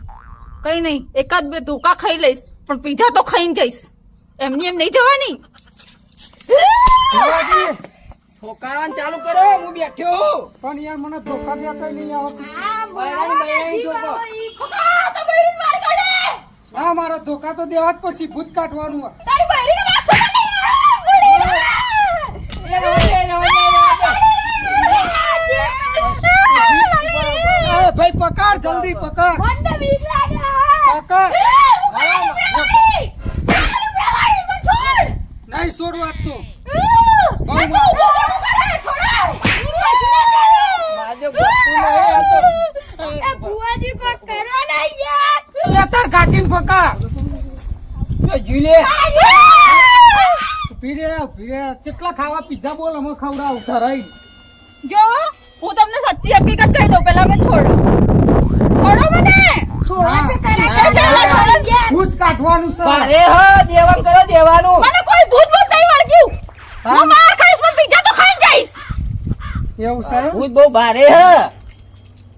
કઈ નહીં એકાદ બે ધોકા ખાઈ લઈશ પણ પીઝા તો ખાઈને જઈશ એમની એમ નહીં જવાની ઠોકારવાનું ચાલુ કરો હું બેઠ્યો પણ યાર મને ધોકા દેતા નહીં આવડતું બૈરાની ઠોકો. ના મારા ધોકા તો દેવા જ પડશે ભૂત કાઢવાનું આ. એ ભાઈ પકડ જલ્દી પકડ પકડ નહીં છોડું આજ તો માજો ગોતું નહીં આ તો. લે તાર કાચીને પકડ જો ઝૂલે. ઉભી રે કેટલા ખાવા પીઝા બોલ અમે ખવડાવું ધરાઈ જો હું તમને સાચી હકીકત કહી દઉં પેલા મને છોડો મને ભૂત કાઢવાનું છે ભારે હ દેવાનું કરો દેવાનું મને કોઈ ભૂત ભૂત નહીં વળગ્યું હું માર ખાઈશ પણ પીઝા તો ખાઈને જઈશ એવું છે ભૂત બહુ ભારે હ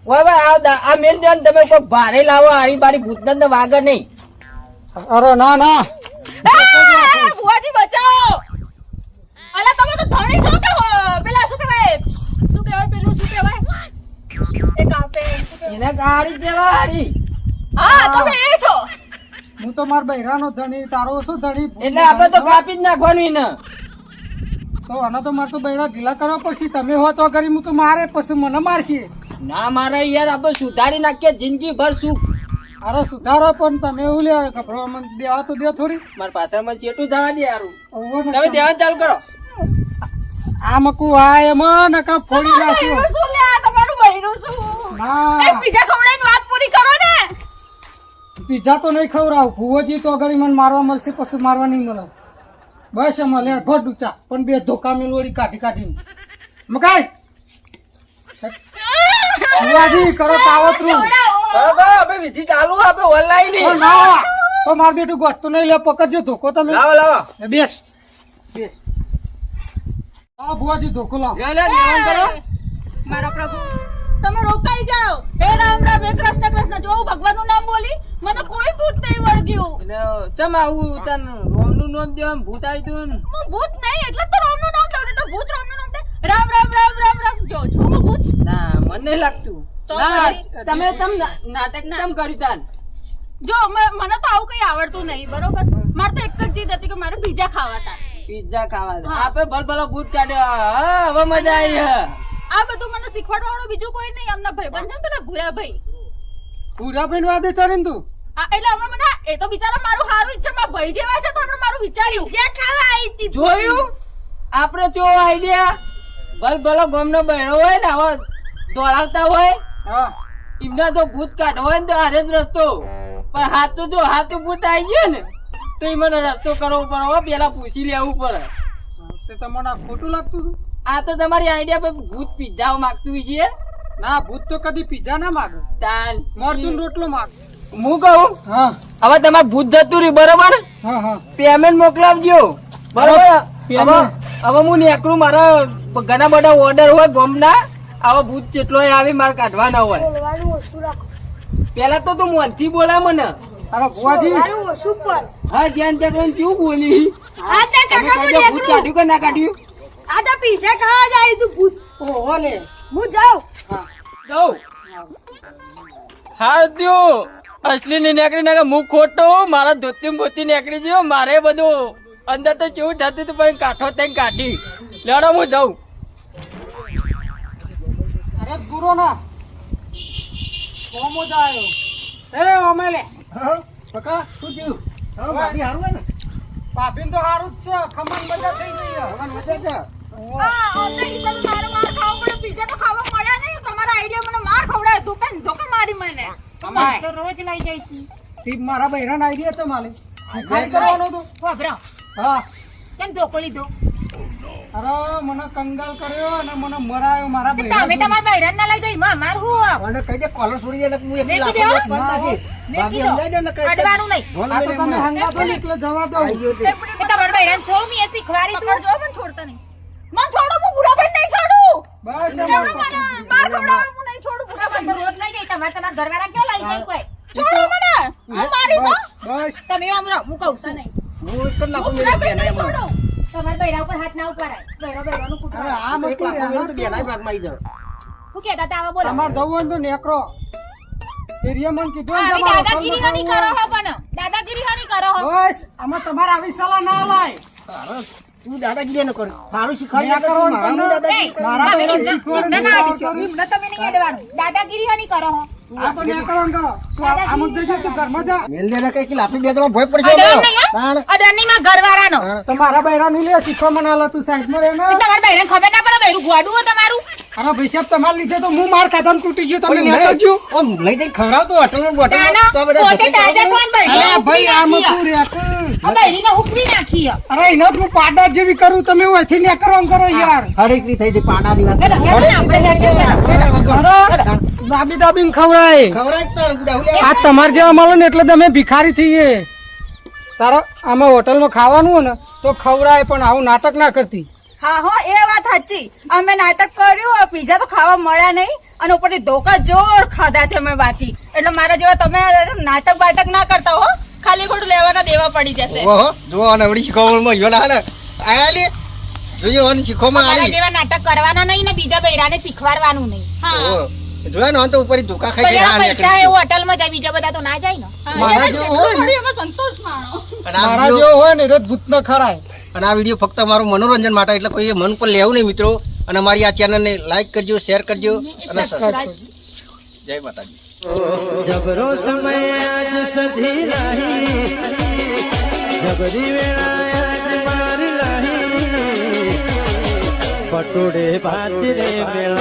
ઓય ભાઈ આ મેલ દે તમે કોઈ ભારે લાવો આરી બારી ભૂત ને વાગે નહીં અરે ના ના ભુવાજી બચાવો અલા તમે તો ધણી છો કે પેલા શું કહેવાય પેલું શું કહેવાય એક આપે એને ગાડી દેવા હારી હા તમે એ છો હું તો માર બૈરાનો ધણી તારો શું ધણી એટલે આપણે તો કાપી જ નાખવાનું એને તો આનો તો મારે તો બૈરા ઢીલા કરવા પડશે તમે હો તો કરી હું તો મારે પછી મને મારશે ના મારે યાર આપણે સુધારી નાખીએ જિંદગી ભર સુખ અરે સુધારો પણ તમે એવું લે ખબર મને દેવા તો દે થોડી મારા પાછળમાં ચેટું જવા દે યારું ઓવો ને તમે દેવાનું ચાલુ કરો આ મકુ આ એમાં નકા ફોડી નાખ્યો બૈરું શું લે આ તમારું બૈરું શું ના એક પીઝા ખવડાવીને વાત પૂરી કરો ને પીઝા તો નહીં ખવડાવું ભુવોજી તો અગર મને મારવા મળશે પછી મારવા નહીં મળે બસ એમાં લે ભર ડૂચા પણ બે ધોકા મેલવડી કાઢીને મકાઈ ભુવાજી કરો તાવતરું બરાબર આપણે વિધિ ચાલુ આપણે ઓનલાઈન પણ ના તો માર બેટું ગોઠતો નહીં લે પકડજો ધોકો તમે લાવો લાવો એ બેસ આ ભુવાજી ધોકો લાવ લે દેવાનું કરો મારા પ્રભુ તમે રોકાઈ જાઓ હે રામ રામ હે કૃષ્ણ કૃષ્ણ જો હું ભગવાનનું નામ બોલી મને કોઈ ભૂત નહીં વળગ્યું એટલે ચમ આવું તન રોમનું નામ દેવાનું ભૂત આવ્યું તું ને. હું ભૂત નહીં એટલે તો રામનું નામ દઉં ને તો ભૂત રામનું નામ દે રામ રામ રામ રામ રામ જો છું હું ભૂત ના મને નહીં લાગતું તો ના કરી. તમે નાટક કેમ કર્યું તાન જો મને તો આવું કઈ આવડતું નહીં બરોબર મારે તો એક જ જીદ હતી કે મારે પીઝા ખાવા હતા પિઝા ખાવા છે. હા. આપણે ભલભલો ભૂત કાઢ્યો હા, હવે મજા આવી હે. આ બધું મને શીખવાડવા વાળો બીજું કોઈ નહીં અમને ભાઈબંધ છે ને પેલા ભૂરા ભાઈ પૂરા ભાઈ વાદે ચડીને તું એટલે હમણાં મને એ તો બિચારા મારું હારું ઈચ્છે મારા ભાઈ જેવા છે તો હમણાં મારું વિચાર્યું જે ખાવા આવી હતી જોયું આપણે જો આઈડિયા ભલભલો ગામનો બહેરો હોય ને હવે દોડાવતા હોય હા એમના તો ભૂત કાઢવો હોય ને તો આરે જ રસ્તો પણ હાથું જો હાથું ભૂત આવી ગયું ને તો એ મને રસ્તો કરવો પડે હો, પેલા પૂછી લેવું પડે તે તમને આ ખોટું લાગતું હતું આ તો તમારી આઈડિયા પર ભૂત પીઝા માંગતું હોય છે ના ભૂત તો કદી પીઝા ના માગે તાન મરચું રોટલો માગે હું કહું હા હવે તમારે ભૂત જતું રહ્યું બરોબર હા હા પેમેન્ટ મોકલાવજો બરોબર હવે હવે હું નીકળું મારા ઘણા બધા ઓર્ડર હોય ગોમના આવા ભૂત જેટલો આવી મારે કાઢવાના હોય પેલા તો તું મોનથી બોલા મને અરે ભુવાજી હા ધ્યાન ત્યાં કેવું બોલી તમે કહેજો ભૂત કાઢ્યું કે ના કાઢ્યું ઓહો લે જાઉં હા ત્યો અસલી ની નીકળી નાખે હું ખોટો મારા ધોતી બોતી નીકળી ગયો મારે બધું અંદર તો કેવું થતું હતું પણ કાઠો થઈને કાઢી લેડો હું જાઉં અરે ગુરો ના કોમો જાયો એ ઓમેલે હા પકા શું થયું હા ભાભી હારું હે ને ભાભીન તો હારું જ છે ખમણ મજા થઈ ગઈ છે. ભગવાન મજા છે તો રોજ લઈ જઈશું તી મારા બહેરાન આઈડિયા છે માલી ખાઈ કરવાનો તો ખબરો હા કેમ ધોકો લીધો અરે મને કંગાલ કર્યો અને મને મરાયો મારા તમે બહેરાન તમારા બૈરાન ના લઈ જઈ માર હું મને કહી દે કોલર છોડી દે ને હું એકલી મેકી લાખો દો. નોટ પણ નાખી. ભાભી સમજાઈ દે ને કઈ અડવાનું નહીં ઢોલ આ તો મેલે તમે એમને. હંગાતો ને એટલે જવા દો આઈ ગયો તે. એ તમારા બૈરાન થોડું મેં શીખવાડી તું જો મને છોડતા નહીં મને છોડો હું બુડા ભાઈ નહીં છોડું બસ છોડો મને માર ખવડાવવાનું હું નહીં છોડું બુડા ભાઈ તો રોજ લઈ જઈ તમારે તમારા ઘરવાળા ક્યાં લઈ જાય કોઈ છોડો મને હું મારીશ હો. બસ તમે આમ રહો હું કહું છું નહીં હું એક જ લાખો હું મેલે બુડા ભાઈ બેનાય નહીં માં. છોડું તમારા બૈરા ઉપર હાથ ના ઉપાડાય બૈરાનું અરે કુટુંબ આમ એક લાખો મેલે તો બેનાય ભાગમાં આઈ જાવ. શું કહેતા હતા આવા બોલો તમારે જવું હોય ને તો નેકરો એરિયા મને કીધું ને આવી તમારે દાદાગીરી હોટલમાં હની ખાવું કરો હો પણ દાદાગીરી હની કરો હો હોય. બસ આમાં તમારે આવી સલાહ ના લાય તારે તું દાદાગીરી ન કર સારું શીખવાડી મેં દે તો કરવાનું મારામાં પણ દાદાગીરી કરે. મારા તમે બહેરાન એમને- શીખવાડે એમને ના આવું આપીશું. કરું. એમને તમે નહીં અડવાનું. દાદાગીરી હની કરો હો આ તો નેકરવાનું કરો તું આ મુદ્દે જો તું ઘરમાં જા મેલ દે ને કઈ લાફી બે જવા ભોય પડશે અડવાનું નહીં હો. તાણ. અડવાની માં ઘરવાળાનો તો મારા બહેરાનું લે શીખવા મને આલો તું સાઈડમાં રહે ને તમારા બહેરાને ખબર ના પડે બહેરું ગોડું હો તમારું અરે ભાઈ સાહેબ તમારે લીધે તો હું માર ખાતા તૂટી ગયો તમે ઓય, નેકરજો ઓમ લઈ જઈને ખવડાવતો હોટલમાં બોટલમાં તાના, તો આ બધા પોતે ધોકે તાજા ખવડાવે. કોણ બહેરીને અરે ભાઈ ઉપડી આમાં નાખી શું હે. રે આ બહેરીને ઉપડી નાખી હે. અરે એનો જ હું પાડા જેવી કરું તમે ઓથી નેકરવાનું કરો યાર હરેકરી થઈ છે પાડાની વાત. એટલે કેમ ને આપણે અરે દાબી દાબીને ખવડાય ખવડાય જ તો ડહુલે. આ તમારે જેવા મળો ને એટલે તમે ભિખારી થઈએ તારા આમાં હોટલમાં ખાવાનું હોય ને તો ખવડાય પણ આવું નાટક ના કરતી હા હો એ વાત સાચી અમે નાટક કર્યું પીઝા તો ખાવા મળ્યા નહીં અને ઉપરથી ધોકા જોર ખાધા છે અમે બાકી એટલે મારા જેવા તમે નાટક બાટક ના કરતા હો ખાલી ખોટું લેવાના દેવા પડી જશે ઓહો જો અને વળી શીખવવામાં યોલા ને આયા લે જોયો અને શીખવામાં મારા આલી જેવા નાટક કરવાના નહીં ને બીજા બહેરાને શીખવાડવાનું નહીં હા ઓહો. જોયા ને આમ તો ઉપર ધોકા ખાઈ પણ જાય એના પૈસા એવું હોટલમાં જાય બીજા બધા તો ના જાય ને મારા જેવો હોય ને સંતોષ માણો અને આ મારા વિડીયો- જેવો હોય ને એટલે ભૂત ન ખરાય અને આ વિડીયો ફક્ત મારું મનોરંજન માટે એટલે કોઈ મન પર લેવું નહીં મિત્રો અને મારી આ ચેનલને લાઈક કરજો શેર કરજો અને સબસ્ક્રાઇબ કરજો. જય માતાજી જબરો સમય આજ સધી રહી જબરી વેળા આજ મારી રહી પટોળે ભાત રે મેળા